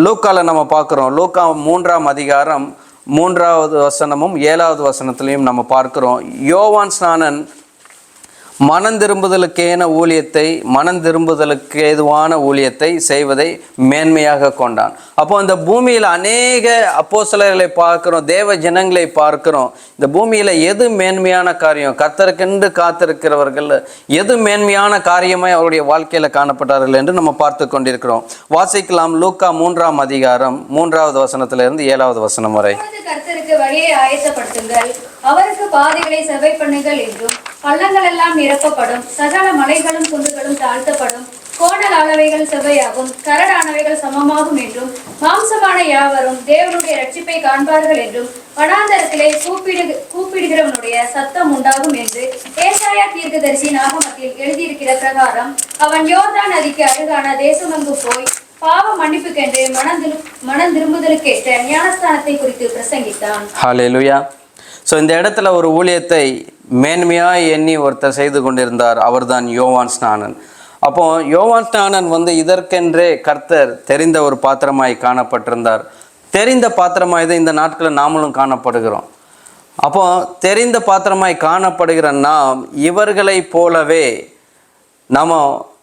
லூக்கால நம்ம பார்க்குறோம். லூக்கா 3ஆம் அதிகாரம் 3வது வசனமும் 7வது வசனத்திலையும் நம்ம பார்க்குறோம். யோவான் ஸ்நானன் மனந்திரும்புதலுக்கேன ஊழியத்தை, மனந்திரும்புதலுக்கு ஏதுவான ஊழியத்தை செய்வதை மேன்மையாக கொண்டான். அப்போ அந்த பூமியில் அநேக அப்போஸ்தலர்களை பார்க்கிறோம், தேவ ஜனங்களை பார்க்கிறோம். இந்த பூமியில் எது மேன்மையான காரியம்? கர்த்தருக்கென்று காத்திருக்கிறவர்கள் எது மேன்மையான காரியமாய் அவருடைய வாழ்க்கையில் காணப்பட்டார்கள் என்று நம்ம பார்த்து கொண்டிருக்கிறோம். வாசிக்கலாம். லூக்கா 3ஆம் அதிகாரம் 3வது வசனத்திலிருந்து 7வது வசனம் வரை. கர்த்தருக்கு வழியை ஆயத்தப்படுத்துங்கள், அவருக்கு பாதைகளை செவ்வை பண்ணுங்கள் என்றும், பள்ளங்கள் எல்லாம் நிரப்பப்படும், சகல மலைகளும் குன்றுகளும் தாழ்த்தப்படும், கோணல் அளவைகள் செவ்வையாகும், கரடானவைகள் சமமாகும் என்றும், மாம்சமான யாவரும் தேவனுடைய ரட்சிப்பை காண்பார்கள் என்றும், வனாந்தரத்திலே கூப்பிடுகிறவனுடைய சத்தம் உண்டாகும் என்று ஏசாயா தீர்க்கதரிசி ஆகமத்தில் எழுதியிருக்கிற பிரகாரம் அவன் யோர்தான் நதிக்கு அருகான தேசமங்கு போய் பாவ மன்னிப்புக்கென்று மனம் திரும்புதலுக்கேற்ற ஞானஸ்தானத்தை குறித்து பிரசங்கித்தான். ஹல்லேலூயா. ஸோ இந்த இடத்துல ஒரு ஊழியத்தை மேன்மையாக எண்ணி ஒருத்தர் செய்து கொண்டிருந்தார். அவர்தான் யோவான் ஸ்நானன். அப்போ யோவான் ஸ்நானன் இதற்கென்றே கர்த்தர் தெரிந்த ஒரு பாத்திரமாய் காணப்பட்டிருந்தார். தெரிந்த பாத்திரமாய் தான் இந்த நாட்களில் நாமளும் காணப்படுகிறோம். அப்போ தெரிந்த பாத்திரமாய் காணப்படுகிற நாம் இவர்களை போலவே நம்ம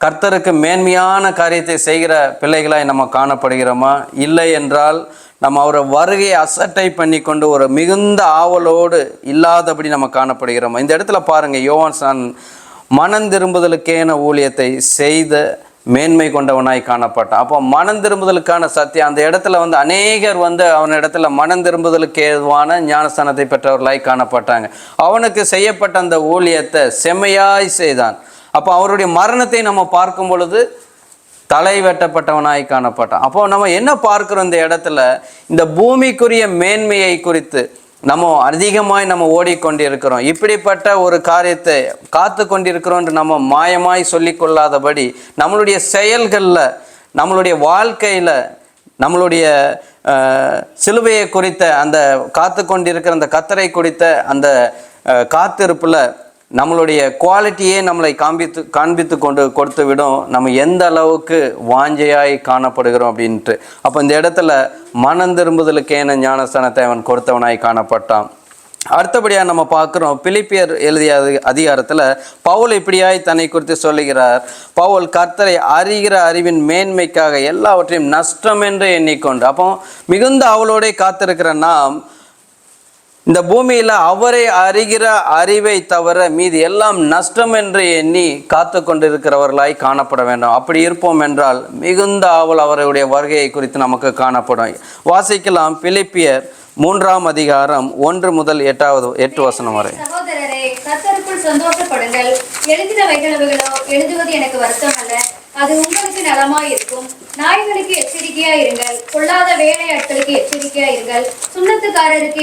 கர்த்தருக்கு மேன்மையான காரியத்தை செய்கிற பிள்ளைகளாய் நம்ம காணப்படுகிறோமா? இல்லை என்றால் நம்ம அவரை வருகையை அசட்டை பண்ணி கொண்டு ஒரு மிகுந்த ஆவலோடு இல்லாதபடி நம்ம காணப்படுகிறோமா? இந்த இடத்துல பாருங்கள், யோவான் ஸ்நானன் மனம் திரும்புதலுக்கேன ஊழியத்தை செய்த மேன்மை கொண்டவனாய் காணப்பட்டான். அப்போ மனம் திரும்புதலுக்கான சத்தியம் அந்த இடத்துல அநேகர் அவன் இடத்துல மனம் திரும்புதலுக்கு ஏதுவான ஞானஸ்தானத்தை பெற்றவர்களாய் காணப்பட்டாங்க. அவனுக்கு செய்யப்பட்ட அந்த ஊழியத்தை செம்மையாய் செய்தான். அப்போ அவருடைய மரணத்தை நம்ம பார்க்கும் பொழுது தலை வெட்டப்பட்டவனாய் காணப்பட்டான். அப்போ நம்ம என்ன பார்க்கிறோம்? இந்த இடத்துல இந்த பூமிக்குரிய மேன்மையை குறித்து நம்ம அதிகமாய் நம்ம ஓடிக்கொண்டிருக்கிறோம். இப்படிப்பட்ட ஒரு காரியத்தை காத்து கொண்டிருக்கிறோம் என்று நம்ம மாயமாய் சொல்லிக்கொள்ளாதபடி நம்மளுடைய செயல்களில், நம்மளுடைய வாழ்க்கையில், நம்மளுடைய சிலுவையை குறித்த அந்த காத்து கொண்டிருக்கிற அந்த கர்த்தரை குறித்த அந்த காத்திருப்பில் நம்மளுடைய குவாலிட்டியே நம்மளை காண்பித்து கொடுத்து விடும் நம்ம எந்த அளவுக்கு வாஞ்சையாய் காணப்படுகிறோம் அப்படின்ட்டு. அப்போ இந்த இடத்துல மனம் திரும்புதலுக்கேன ஞானஸ்தானத்தை அவன் கொடுத்தவனாய் காணப்பட்டான். அடுத்தபடியாக நம்ம பார்க்குறோம் பிலிப்பியர் எழுதிய அதிகாரத்தில் பவுல் இப்படியாய் தன்னை குறித்து சொல்லுகிறார். பவுல் கர்த்தரை அறிகிற அறிவின் மேன்மைக்காக எல்லாவற்றையும் நஷ்டம் என்று எண்ணிக்கொண்டு. அப்போ மிகுந்த அவளோட காத்திருக்கிற நாம் இந்த பூமியில் அவரை அறிகிற அறிவை தவிர மீதி எல்லாம் நஷ்டம் என்று எண்ணி காத்து கொண்டிருக்கிறவர்களாய் காணப்பட வேண்டும். அப்படி இருப்போம் என்றால் மிகுந்த ஆவல் அவருடைய வருகையை குறித்து நமக்கு காணப்படும். வாசிக்கலாம் பிலிப்பியர் 3ஆம் அதிகாரம் 1 முதல் 8 வசனம் வரை. சகோதரரே, கர்த்தருக்குள் சந்தோஷப்படுங்கள். எழுதினவைகளோ எழுதுவது எனக்கு வருத்தம் அல்ல, அது உங்களுக்கு நலமாய் இருக்கும். நாய்களுக்கு எச்சரிக்கையா இருங்கள், கொள்ளாத வேலையாட்களுக்கு எச்சரிக்கையா இருங்கள், சுண்ணத்துக்காரருக்கு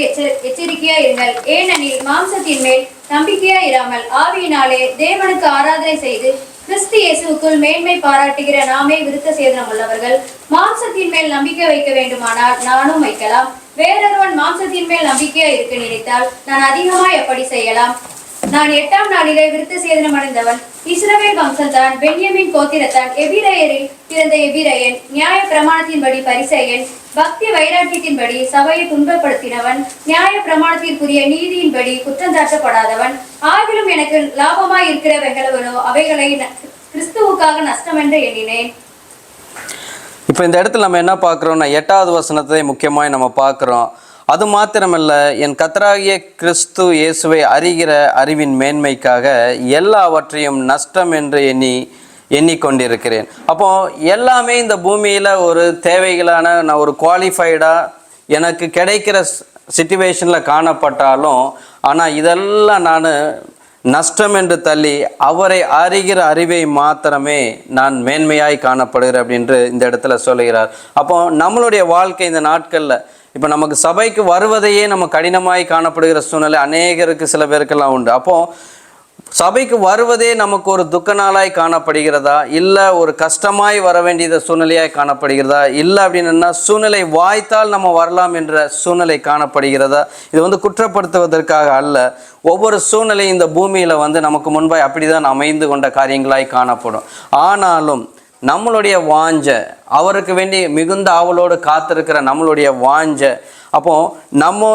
எச்சரிக்கையா இருங்கள். ஏனெனில் மாம்சத்தின் மேல் நம்பிக்கையா இராமல் ஆவியினாலே தேவனுக்கு ஆராதனை செய்து கிறிஸ்து இயேசுவுக்குள் மேன்மை பாராட்டுகிற நாமே விருத்த சேதனம் உள்ளவர்கள். மாம்சத்தின் மேல் நம்பிக்கை வைக்க வேண்டுமானால் நானும் வைக்கலாம். வேறொருவன் மாம்சத்தின் மேல் நம்பிக்கையா இருக்க நினைத்தால் நான் அதிகமாய் எப்படி செய்யலாம்? நான் 8ஆம் நாளிலே விருத்த சேதனம் அடைந்தவன். இஸ்ரவேல் வம்சத்தான், பென்யமீன் கோத்திரத்தான், எபிரெயரில் பிறந்த எபிரெயன், நியாய பிரமாணத்தின்படி பரிசேயன், பக்தி வைராக்கியத்தின்படி சபையை துன்பப்படுத்தினவன், நியாய பிரமாணத்திற்குரிய நீதியின்படி குற்றஞ்சாட்டப்படாதவன். ஆகிலும் எனக்கு லாபமாய் இருக்கிறவைகளவனோ அவைகளை கிறிஸ்துவுக்காக நஷ்டம் என்று எண்ணினேன். இப்போ இந்த இடத்துல நம்ம என்ன பார்க்குறோம்னா 8வது வசனத்தை முக்கியமாக நம்ம பார்க்குறோம். அது மாத்திரமல்ல, என் கர்த்தராகிய கிறிஸ்து இயேசுவை அறிகிற அறிவின் மேன்மைக்காக எல்லாவற்றையும் நஷ்டம் என்று எண்ணிக்கொண்டிருக்கிறேன். அப்போ எல்லாமே இந்த பூமியில் ஒரு தேவைகளான நான் ஒரு குவாலிஃபைடாக எனக்கு கிடைக்கிற சிச்சுவேஷனில் காணப்பட்டாலும், ஆனால் இதெல்லாம் நான் நஷ்டம் என்று தள்ளி அவரை அறிகிற அறிவை மாத்திரமே நான் மேன்மையாய் காணப்படுகிறேன் அப்படின்று இந்த இடத்துல சொல்லுகிறார். அப்போ நம்மளுடைய வாழ்க்கை இந்த நாட்களில் இப்போ நமக்கு சபைக்கு வருவதையே நம்ம கடினமாய் காணப்படுகிற சூழ்நிலை அநேகருக்கு, சில பேருக்கெல்லாம் உண்டு. அப்போது சபைக்கு வருவதே நமக்கு ஒரு துக்க நாளாய் காணப்படுகிறதா, இல்லை ஒரு கஷ்டமாய் வர வேண்டியது சூழ்நிலையாய் காணப்படுகிறதா, இல்லை அப்படின்னா சூழ்நிலை வாய்த்தால் நம்ம வரலாம் என்ற சூழ்நிலை காணப்படுகிறதா? இது குற்றப்படுத்துவதற்காக அல்ல. ஒவ்வொரு சூழ்நிலையும் இந்த பூமியில் நமக்கு முன்பாய் அப்படி தான் அமைந்து கொண்ட காரியங்களாய் காணப்படும். ஆனாலும் நம்மளுடைய வாஞ்ச, அவருக்கு வேண்டி மிகுந்த ஆவலோடு காத்திருக்கிற நம்மளுடைய வாஞ்ச, அப்போது நம்ம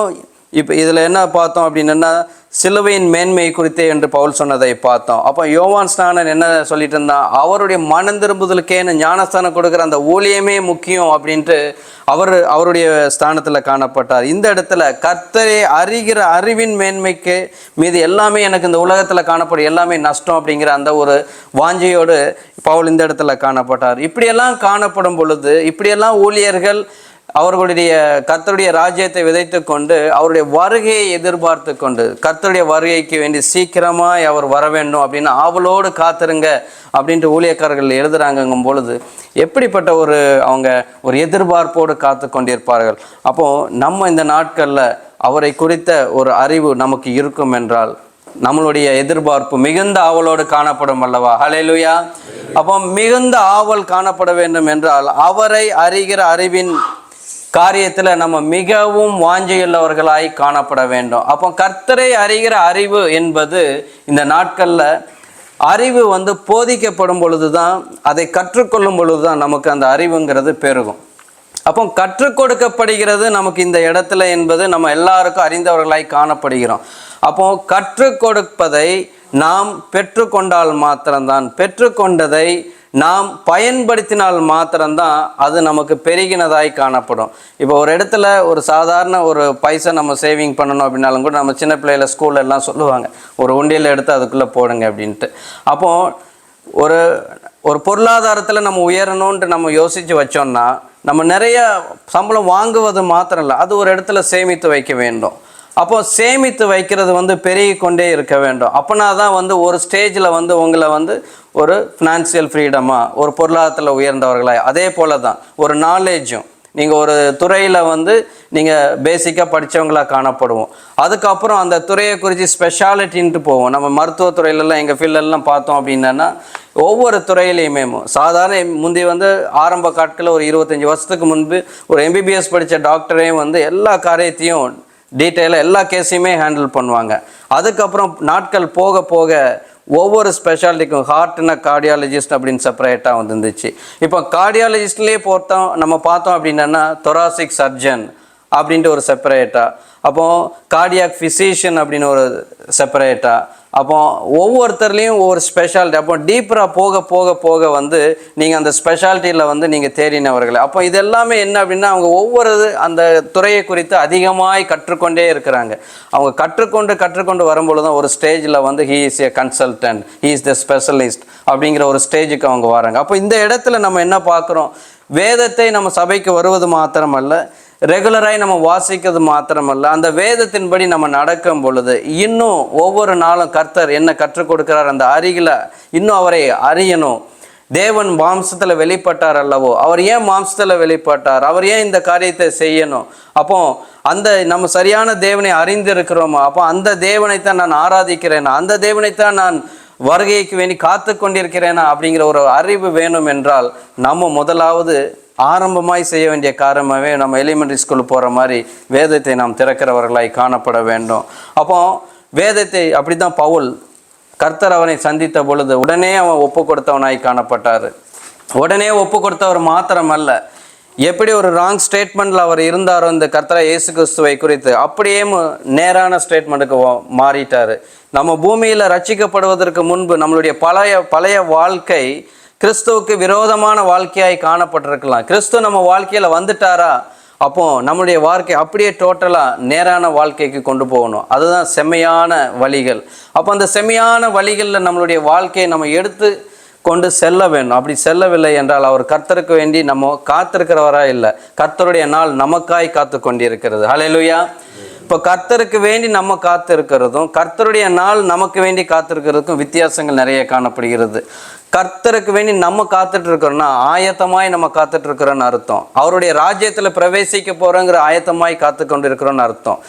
இப்போ இதில் என்ன பார்த்தோம் அப்படின்னா சிலுவையின் மேன்மை குறித்தே என்று பவுல் சொன்னதை பார்த்தோம். அப்போ யோவான் ஸ்நானன் என்ன சொல்லிட்டு இருந்தான், அவருடைய மனம் திரும்புதலுக்கேன்னு ஞானஸ்தானம் கொடுக்குற அந்த ஊழியமே முக்கியம் அப்படின்ட்டு அவருடைய ஸ்தானத்தில் காணப்பட்டார். இந்த இடத்துல கர்த்தரை அறிகிற அறிவின் மேன்மைக்கு மீது எல்லாமே எனக்கு இந்த உலகத்தில் காணப்படும் எல்லாமே நஷ்டம் அப்படிங்கிற அந்த ஒரு வாஞ்சையோடு பவுல் இந்த இடத்துல காணப்பட்டார். இப்படியெல்லாம் காணப்படும் பொழுது, இப்படியெல்லாம் ஊழியர்கள் அவர்களுடைய கர்த்தருடைய ராஜ்யத்தை விதைத்து கொண்டு அவருடைய வருகையை எதிர்பார்த்து கொண்டு, கர்த்தருடைய வருகைக்கு வேண்டி சீக்கிரமாய் அவர் வர வேண்டும் அப்படின்னு ஆவலோடு காத்திருங்க அப்படின்ட்டு ஊழியக்காரர்கள் எழுதுறாங்கங்கும் பொழுது எப்படிப்பட்ட அவங்க ஒரு எதிர்பார்ப்போடு காத்து கொண்டிருப்பார்கள். அப்போது நம்ம இந்த நாட்களில் அவரை குறித்த ஒரு அறிவு நமக்கு இருக்கும் என்றால் நம்மளுடைய எதிர்பார்ப்பு மிகுந்த ஆவலோடு காணப்படும் அல்லவா? ஹல்லேலூயா. அப்போ மிகுந்த ஆவல் காணப்பட வேண்டும் என்றால் அவரை அறிகிற அறிவின் காரியத்தில் நம்ம மிகவும் வாஞ்சையுள்ளவர்களாய் காணப்பட வேண்டும். அப்போ கர்த்தரை அறிகிற அறிவு என்பது இந்த நாட்களில் அறிவு போதிக்கப்படும் பொழுது தான், அதை கற்றுக்கொள்ளும் பொழுது தான் நமக்கு அந்த அறிவுங்கிறது பெருகும். அப்போ கற்றுக் கொடுக்கப்படுகிறது நமக்கு இந்த இடத்துல என்பது நம்ம எல்லாருக்கும் அறிந்தவர்களாய் காணப்படுகிறோம். அப்போ கற்றுக் கொடுப்பதை நாம் பெற்றுக்கொண்டால் மாத்திரம்தான், பெற்றுக்கொண்டதை நாம் பயன்படுத்தினால் மாத்திரம்தான் அது நமக்கு பெருகினதாய் காணப்படும். இப்போ ஒரு இடத்துல ஒரு சாதாரண ஒரு பைசா நம்ம சேவிங் பண்ணணும் அப்படின்னாலும் கூட நம்ம சின்ன பிள்ளையில ஸ்கூல்ல எல்லாம் சொல்லுவாங்க, ஒரு உண்டியல் எடுத்து அதுக்குள்ளே போடுங்க அப்படின்ட்டு. அப்போது ஒரு பொருளாதாரத்தில் நம்ம உயரணுன்ட்டு நம்ம யோசித்து வச்சோம்னா நம்ம நிறைய சம்பளம் வாங்குவது மாத்திரம் இல்லை, அது ஒரு இடத்துல சேமித்து வைக்க வேண்டும். அப்போ சேமித்து வைக்கிறது பெருகி கொண்டே இருக்க வேண்டும். அப்போனா தான் ஒரு ஸ்டேஜில் உங்களை ஒரு ஃபினான்சியல் ஃப்ரீடமாக, ஒரு பொருளாதாரத்தில் உயர்ந்தவர்களாக, அதே போல் தான் ஒரு நாலேஜும் நீங்கள் ஒரு துறையில் நீங்கள் பேசிக்காக படித்தவங்களாக காணப்படுவோம். அதுக்கப்புறம் அந்த துறையை குறித்து ஸ்பெஷாலிட்டின்ட்டு போவோம். நம்ம மருத்துவத்துறையிலலாம் எங்கள் ஃபீல்டெல்லாம் பார்த்தோம் அப்படின்னா ஒவ்வொரு துறையிலையுமே சாதாரண முந்தி ஆரம்ப காலத்தில் ஒரு 25 வருஷத்துக்கு முன்பு ஒரு எம்பிபிஎஸ் படித்த டாக்டரையும் எல்லா காரியத்தையும் டீட்டெயிலாக எல்லா கேஸையுமே ஹேண்டில் பண்ணுவாங்க. அதுக்கப்புறம் நாட்கள் போக போக ஒவ்வொரு ஸ்பெஷாலிட்டிக்கும் ஹார்ட்னா கார்டியாலஜிஸ்ட் அப்படின்னு செப்பரேட்டாக இருந்துச்சு. இப்போ கார்டியாலஜிஸ்ட்லேயே நம்ம பார்த்தோம் அப்படின்னா தொராசிக் சர்ஜன் அப்படின்ட்டு ஒரு செப்பரேட்டாக, அப்போ கார்டியாக் ஃபிசிஷியன் அப்படின்னு ஒரு செப்பரேட்டாக, அப்போ ஒவ்வொருத்தர்லேயும் ஒவ்வொரு ஸ்பெஷாலிட்டி. அப்போ டீப்பராக போக போக போக வந்து நீங்கள் அந்த ஸ்பெஷாலிட்டியில் வந்து நீங்கள் தேடினவர்கள். அப்போ இது எல்லாமே என்ன அப்படின்னா, அவங்க ஒவ்வொரு அந்த துறையை குறித்து அதிகமாய் கற்றுக்கொண்டே இருக்கிறாங்க. அவங்க கற்றுக்கொண்டு வரும்பொழுது தான் ஒரு ஸ்டேஜில் வந்து he is a consultant, he is the specialist அப்படிங்கிற ஒரு ஸ்டேஜுக்கு அவங்க வராங்க. அப்போ இந்த இடத்துல நம்ம என்ன பார்க்குறோம், வேதத்தை நம்ம சபைக்கு வருவது மாத்திரமல்ல, ரெகுலராக நம்ம வாசிக்கிறது மாத்திரமல்ல, அந்த வேதத்தின்படி நம்ம நடக்கும் பொழுது இன்னும் ஒவ்வொரு நாளும் கர்த்தர் என்ன கற்றுக் கொடுக்கிறார், அந்த அருகில் இன்னும் அவரை அறியணும். தேவன் மாம்சத்தில் வெளிப்பட்டார் அல்லவோ, அவர் ஏன் மாம்சத்தில் வெளிப்பட்டார், அவர் ஏன் இந்த காரியத்தை செய்யணும், அப்போ அந்த நம்ம சரியான தேவனை அறிந்திருக்கிறோமா, அப்போ அந்த தேவனைத்தான் நான் ஆராதிக்கிறேனா, அந்த தேவனைத்தான் நான் வருகைக்கு வேண்டி காத்து கொண்டிருக்கிறேனா அப்படிங்கிற ஒரு அறிவு வேணும் என்றால் நம்ம முதலாவது ஆரம்பமாய் செய்ய வேண்டிய காரணமாகவே நம்ம எலிமெண்ட்ரி ஸ்கூல் போகிற மாதிரி வேதத்தை நாம் திறக்கிறவர்களாய் காணப்பட வேண்டும். அப்போ வேதத்தை அப்படி தான் பவுல் கர்த்தர் அவனை சந்தித்த பொழுது உடனே அவன் ஒப்பு கொடுத்தவனாய் காணப்பட்டார். உடனே ஒப்பு கொடுத்தவர் மாத்திரமல்ல, எப்படி ஒரு ராங் ஸ்டேட்மெண்ட்டில் அவர் இருந்தாரோ இந்த கர்த்தரை இயேசு கிறிஸ்துவை குறித்து, அப்படியே நேரான ஸ்டேட்மெண்ட்டுக்கு மாறிட்டார். நம்ம பூமியில் ரட்சிக்கப்படுவதற்கு முன்பு நம்மளுடைய பழைய வாழ்க்கை கிறிஸ்துவுக்கு விரோதமான வாழ்க்கையாய் காணப்பட்டிருக்கலாம். கிறிஸ்து நம்ம வாழ்க்கையில் வந்துட்டாரா, அப்போ நம்மளுடைய வாழ்க்கை அப்படியே டோட்டலாக நேரான வாழ்க்கைக்கு கொண்டு போகணும். அதுதான் செம்மையான வழிகள். அப்போ அந்த செம்மையான வழிகளில் நம்மளுடைய வாழ்க்கையை நம்ம எடுத்து கொண்டு செல்ல வேண்டும். அப்படி செல்லவில்லை என்றால் அவர் கர்த்தருக்கு வேண்டி நம்ம காத்திருக்கிறவரா இல்லை, கர்த்தருடைய நாள் நமக்காய் காத்து கொண்டிருக்கிறது. ஹல்லேலூயா. இப்போ கர்த்தருக்கு வேண்டி நம்ம காத்திருக்கிறதும் கர்த்தருடைய நாள் நமக்கு வேண்டி காத்திருக்கிறதுக்கும் வித்தியாசங்கள் நிறைய காணப்படுகிறது. கர்த்தருக்கு வேண்டி நம்ம காத்துட்டு இருக்கிறோம்னா ஆயத்தமாய் நம்ம காத்துட்டு இருக்கிறோன்னு அர்த்தம். அவருடைய ராஜ்யத்தில் பிரவேசிக்க போகிறோங்கிற ஆயத்தமாய் காத்து கொண்டு இருக்கிறோன்னு அர்த்தம்.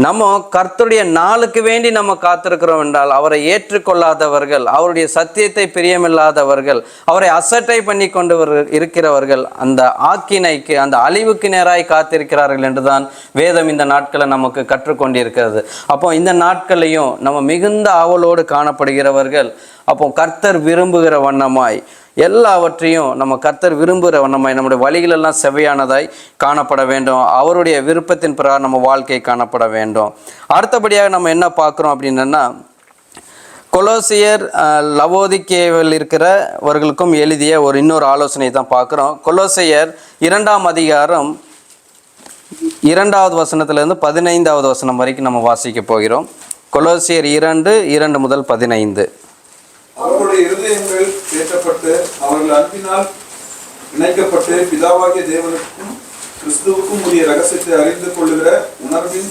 நம்ம கர்த்தருடைய நாளுக்கு வேண்டி நம்ம காத்திருக்கிறோம் என்றால் அவரை ஏற்றுக்கொள்ளாதவர்கள், அவருடைய சத்தியத்தை பிரியமில்லாதவர்கள், அவரை அசட்டை பண்ணி கொண்டு இருக்கிறவர்கள் அந்த ஆக்கினைக்கு, அந்த அழிவுக்கு நேராய் காத்திருக்கிறார்கள் என்றுதான் வேதம் இந்த நாட்களை நமக்கு கற்றுக்கொண்டிருக்கிறது. அப்போ இந்த நாட்களையும் நம்ம மிகுந்த ஆவலோடு காணப்படுகிறவர்கள், அப்போ கர்த்தர் விரும்புகிற வண்ணமாய் எல்லாவற்றையும் நம்ம கர்த்தர் விரும்புகிற வண்ணமாய் நம்முடைய வழிகளெல்லாம் செவ்வையானதாய் காணப்பட வேண்டும். அவருடைய விருப்பத்தின் பிரகாரம் நம்ம வாழ்க்கை காணப்பட வேண்டும். அடுத்தபடியாக நம்ம என்ன பார்க்குறோம் அப்படின்னா, கொலோசியர் லவோதிக்கேவில் இருக்கிறவர்களுக்கும் எழுதிய ஒரு இன்னொரு ஆலோசனை தான் பார்க்குறோம். கொலோசியர் 2ஆம் அதிகாரம் 2வது வசனத்திலிருந்து 15வது வசனம் வரைக்கும் நம்ம வாசிக்க போகிறோம். கொலோசியர் 2:2 முதல் 15. அவர்களுடைய இருதயங்கள் தேற்றப்பட்டு அவர்கள் அன்பினால் இணைக்கப்பட்டு பிதாவாகிய தேவனுக்கும் கிறிஸ்துவுக்கும் உரிய ரகசியத்தை அறிந்து கொள்ளுகிற உணர்வின்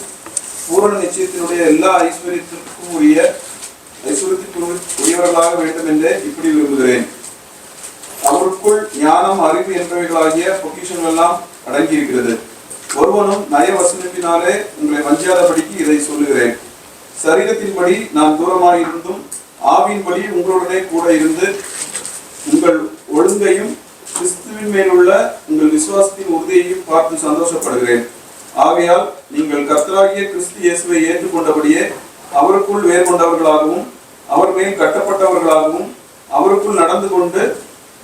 பூரண நிச்சயத்தினுடைய எல்லா ஐஸ்வர்யத்திற்கும் உரியவர்களாக வேண்டும் என்றே இப்படி விரும்புகிறேன். அவருக்குள் ஞானம், அறிவு என்பவைகளாகிய பொக்கிஷங்கள் எல்லாம் அடங்கியிருக்கிறது. ஒருவனும் நயவசனத்தினாலே உங்களை வஞ்சியாதபடிக்கு இதை சொல்லுகிறேன். சரீரத்தின்படி நான் தூரமாக இருந்தும் ஆவியின்படி உங்களுடனே கூட இருந்து உங்கள் ஒழுங்கையும் கிறிஸ்துவின் மேலுள்ள உங்கள் விசுவாசத்தின் உறுதியையும் பார்த்து சந்தோஷப்படுகிறேன். ஆகையால் நீங்கள் கர்த்தராகிய கிறிஸ்து இயேசுவை ஏற்றுக்கொண்டபடியே அவருக்குள் வேர் கொண்டவர்களாகவும் அவர் மேல் கட்டப்பட்டவர்களாகவும் அவருக்குள் நடந்து கொண்டு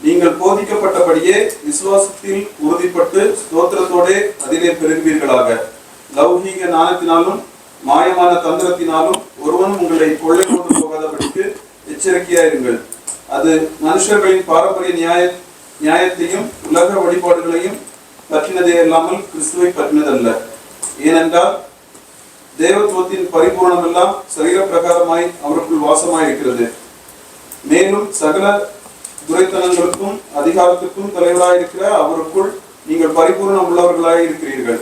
நீங்கள் போதிக்கப்பட்டபடியே விசுவாசத்தில் உறுதிப்பட்டு ஸ்தோத்திரத்தோடே அதிலே பெருகுவீர்களாக. லௌகீக ஞானத்தினாலும் மாயமான தந்திரத்தினாலும் ஒருவனும் உங்களை கொள்ளை கொண்டு போகாதபடிக்கு எச்சரிக்கையாயிருங்கள். அது மனுஷர்களின் பாரம்பரிய நியாயத்தையும் உலக வழிபாடுகளையும் பற்றினதே இல்லாமல் கிறிஸ்துவை பற்றினதல்ல. ஏனென்றால் தேவத்துவத்தின் பரிபூர்ணம் எல்லாம் சரீர பிரகாரமாய் அவருக்குள் வாசமாய் இருக்கிறது. மேலும் சகல துரைத்தனங்களுக்கும் அதிகாரத்துக்கும் தலைவராயிருக்கிற அவருக்குள் நீங்கள் பரிபூர்ணம் உள்ளவர்களாய் இருக்கிறீர்கள்.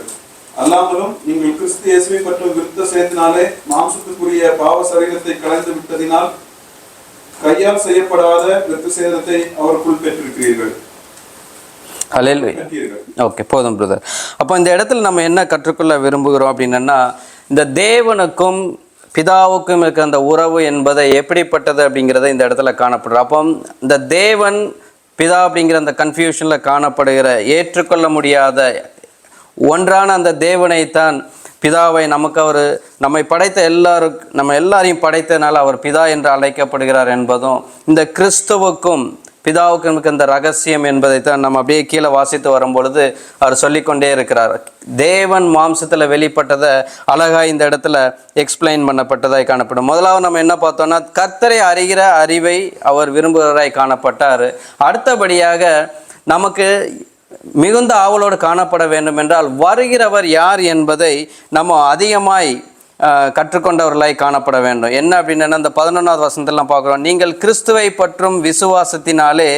அல்லாமலும் நீங்கள் கிறிஸ்து இயேசுவை பற்றும் விருத்த சேத்தினாலே மாம்சத்துக்குரிய பாவ சரீரத்தை கலைந்து விட்டதினால் கையால் செய்யப்படாத விருத்த சேதத்தை அவருக்குள் பெற்றிருக்கிறீர்கள். ஓகே, போதும் பிரதர். அப்போ இந்த இடத்துல நம்ம என்ன கற்றுக்கொள்ள விரும்புகிறோம் அப்படின்னா, இந்த தேவனுக்கும் பிதாவுக்கும் இருக்கிற அந்த உறவு என்பதை எப்படிப்பட்டது அப்படிங்கிறத இந்த இடத்துல காணப்படுற. அப்போ இந்த தேவன் பிதா அப்படிங்கிற அந்த கன்ஃபியூஷனில் காணப்படுகிற ஏற்றுக்கொள்ள முடியாத ஒன்றான அந்த தேவனைத்தான் பிதாவை நமக்கு அவர் நம்மை படைத்த நம்ம எல்லாரையும் படைத்தனால அவர் பிதா என்று அழைக்கப்படுகிறார் என்பதும், இந்த கிறிஸ்துவுக்கும் பிதாவுக்கு நமக்கு இந்த ரகசியம் என்பதை தான் நம்ம அப்படியே கீழே வாசித்து வரும்பொழுது அவர் சொல்லிக்கொண்டே இருக்கிறார். தேவன் மாம்சத்தில் வெளிப்பட்டதை அழகாக இந்த இடத்துல எக்ஸ்பிளைன் பண்ணப்பட்டதாய் காணப்படும். முதலாவது நம்ம என்ன பார்த்தோம்னா, கர்த்தரை அறிகிற அறிவை அவர் விரும்புகிறவராய் காணப்பட்டார். அடுத்தபடியாக நமக்கு மிகுந்த ஆவலோடு காணப்பட வேண்டும் என்றால் வருகிறவர் யார் என்பதை நம்ம அதிகமாய் கற்றுக்கொண்டவர்களாய் காணப்பட வேண்டும். என்ன அப்படின்னா, இந்த 11வது வசனத்திலாம் பார்க்குறோம், நீங்கள் கிறிஸ்துவை பற்றும் விசுவாசத்தினாலே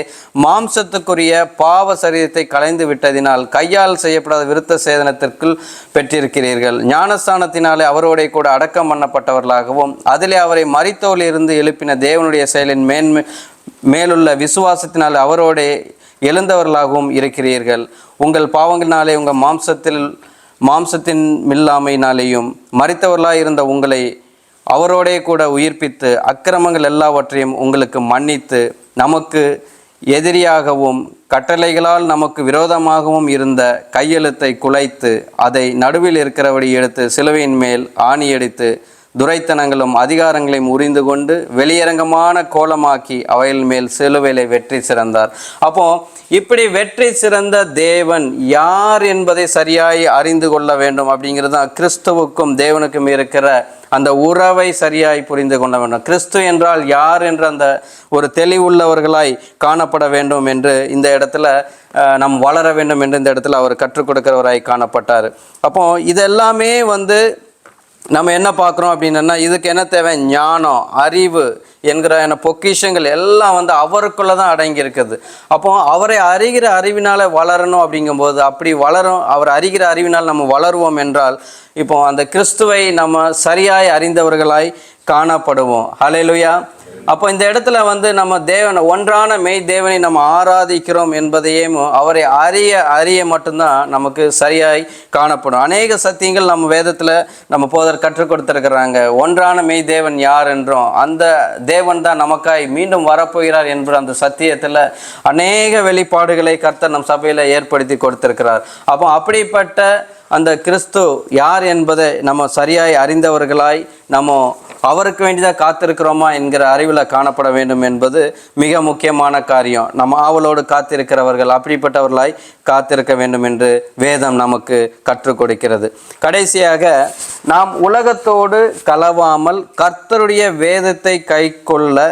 மாம்சத்துக்குரிய பாவ சரீரத்தை களைந்து விட்டதினால் கையால் செய்யப்படாத விருத்த சேதனத்திற்குள் பெற்றிருக்கிறீர்கள். ஞானஸ்தானத்தினாலே அவரோடைய கூட அடக்கம் பண்ணப்பட்டவர்களாகவும் அதிலே அவரை மரித்தோரிலிருந்து எழுப்பின தேவனுடைய செயலின் மேலுள்ள விசுவாசத்தினால் அவரோட எழுந்தவர்களாகவும் இருக்கிறீர்கள். உங்கள் பாவங்களினாலே உங்கள் மாம்சத்தின் மில்லாமையினாலேயும் மரித்தவர்களாக இருந்த உங்களை அவரோடே கூட உயிர்ப்பித்து அக்கிரமங்கள் எல்லாவற்றையும் உங்களுக்கு மன்னித்து நமக்கு எதிரியாகவும் கட்டளைகளால் நமக்கு விரோதமாகவும் இருந்த கையெழுத்தை குலைத்து அதை நடுவில் இருக்கிறபடி எடுத்து சிலுவையின் மேல் ஆணியடித்து துரைத்தனங்களும் அதிகாரங்களையும் உரிந்து கொண்டு வெளியரங்கமான கோலமாக்கி அவைகள் மேல் சிலுவையிலே வெற்றி சிறந்தார். அப்போ இப்படி வெற்றி சிறந்த தேவன் யார் என்பதை சரியாய் அறிந்து கொள்ள வேண்டும். அப்படிங்கிறது தான் கிறிஸ்துவுக்கும் தேவனுக்கும் இருக்கிற அந்த உறவை சரியாய் புரிந்து கொள்ள வேண்டும். கிறிஸ்து என்றால் யார் என்ற அந்த ஒரு தெளிவுள்ளவர்களாய் காணப்பட வேண்டும் என்று இந்த இடத்துல நாம் வளர வேண்டும் என்று இந்த இடத்துல அவர் கற்றுக் கொடுக்கிறவராய் காணப்பட்டார். அப்போ இதெல்லாமே நம்ம என்ன பார்க்குறோம் அப்படின்னா, இதுக்கு என்ன தேவை? ஞானம், அறிவு என்கிற பொக்கிஷங்கள் எல்லாம் அவருக்குள்ளே தான் அடங்கி இருக்குது. அப்போ அவரை அறிகிற அறிவினால் வளரணும். அப்படிங்கும்போது அப்படி அவர் அறிகிற அறிவினால் நம்ம வளருவோம் என்றால் இப்போ அந்த கிறிஸ்துவை நம்ம சரியாய் அறிந்தவர்களாய் காணப்படுவோம். ஹல்லேலூயா. அப்போ இந்த இடத்துல நம்ம தேவனை, ஒன்றான மெய் தேவனை நம்ம ஆராதிக்கிறோம் என்பதையும் அவரை அறிய மட்டும்தான் நமக்கு சரியாய் காணப்படும். அநேக சத்தியங்கள் நம்ம வேதத்தில் நம்ம போதர் கற்றுக் கொடுத்துருக்குறாங்க. ஒன்றான மெய் தேவன் யார் என்றும் அந்த தேவன் தான் நமக்காய் மீண்டும் வரப்போகிறார் என்ற அந்த சத்தியத்தில் அநேக வெளிப்பாடுகளை கர்த்தர் நம் சபையில் ஏற்படுத்தி கொடுத்திருக்கிறார். அப்போ அப்படிப்பட்ட அந்த கிறிஸ்து யார் என்பதை நம்ம சரியாய் அறிந்தவர்களாய் நம்ம அவருக்கு வேண்டிதான் காத்திருக்கிறோமா என்கிற அறிவில் காணப்பட வேண்டும் என்பது மிக முக்கியமான காரியம். நம்ம ஆவலோடு காத்திருக்கிறவர்கள் அப்படிப்பட்டவர்களாய் காத்திருக்க வேண்டும் என்று வேதம் நமக்கு கற்றுக் கொடுக்கிறது. கடைசியாக நாம் உலகத்தோடு கலவாமல் கர்த்தருடைய வேதத்தை கைக்கொள்ள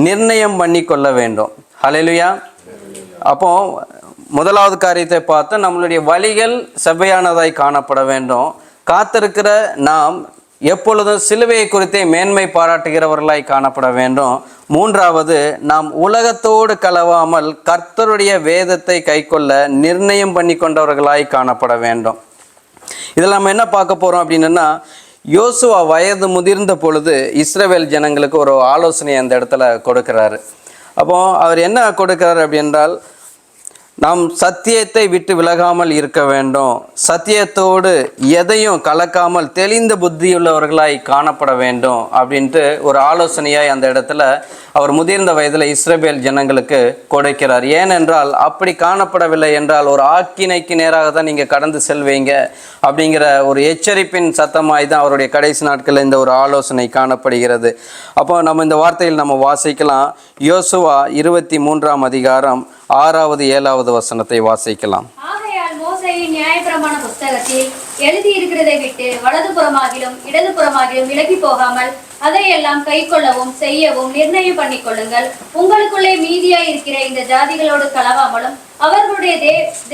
நிர்ணயம் பண்ணி கொள்ள வேண்டும். ஹல்லேலூயா. அப்போ முதலாவது காரியத்தை பார்த்து நம்மளுடைய வழிகள் செவ்வையானதாய் காணப்பட வேண்டும். காத்திருக்கிற நாம் எப்பொழுதும் சிலுவையை குறித்தே மேன்மை பாராட்டுகிறவர்களாய் காணப்பட வேண்டும். மூன்றாவது, நாம் உலகத்தோடு கலவாமல் கர்த்தருடைய வேதத்தை கைக்கொள்ள நிர்ணயம் பண்ணி கொண்டவர்களாய் காணப்பட வேண்டும். இதில் நம்ம என்ன பார்க்க போகிறோம் அப்படின்னா, யோசுவா வயது முதிர்ந்த பொழுது இஸ்ரவேல் ஜனங்களுக்கு ஒரு ஆலோசனை அந்த இடத்துல கொடுக்கிறாரு. அப்போ அவர் என்ன கொடுக்கிறார் அப்படின்றால், நாம் சத்தியத்தை விட்டு விலகாமல் இருக்க வேண்டும், சத்தியத்தோடு எதையும் கலக்காமல் தெளிந்த புத்தியுள்ளவர்களாய் காணப்பட வேண்டும் அப்படின்ட்டு ஒரு ஆலோசனையாய் அந்த இடத்துல அவர் முதிர்ந்த வயதில் இஸ்ரவேல் ஜனங்களுக்கு கொடுக்கிறார். ஏனென்றால் அப்படி காணப்படவில்லை என்றால் ஒரு ஆக்கினைக்கு நேராக தான் நீங்கள் கடந்து செல்வீங்க அப்படிங்கிற ஒரு எச்சரிப்பின் சத்தமாய் தான் அவருடைய கடைசி நாட்களில் இந்த ஒரு ஆலோசனை காணப்படுகிறது. அப்போ நம்ம இந்த வார்த்தையில் நம்ம வாசிக்கலாம். யோசுவா 23ஆம் அதிகாரம் 6வது 7வது வசனத்தை வாசிக்கலாம். ஆகையால் மோசேயின் நியாயப்பிரமாண புஸ்தகத்தில் எழுதி இருக்கிறதை விட்டு வலதுபுறமாகிலும் இடதுபுறமாகிலும் விலகி போகாமல் அதையெல்லாம் கைக்கொள்ளவும் செய்யவும் நிர்ணயம் பண்ணிக்கொள்ளுங்கள். உங்களுக்குள்ளே மீதியாய் இருக்கிற இந்த ஜாதிகளோடு கலவாமலும் அவர்களுடைய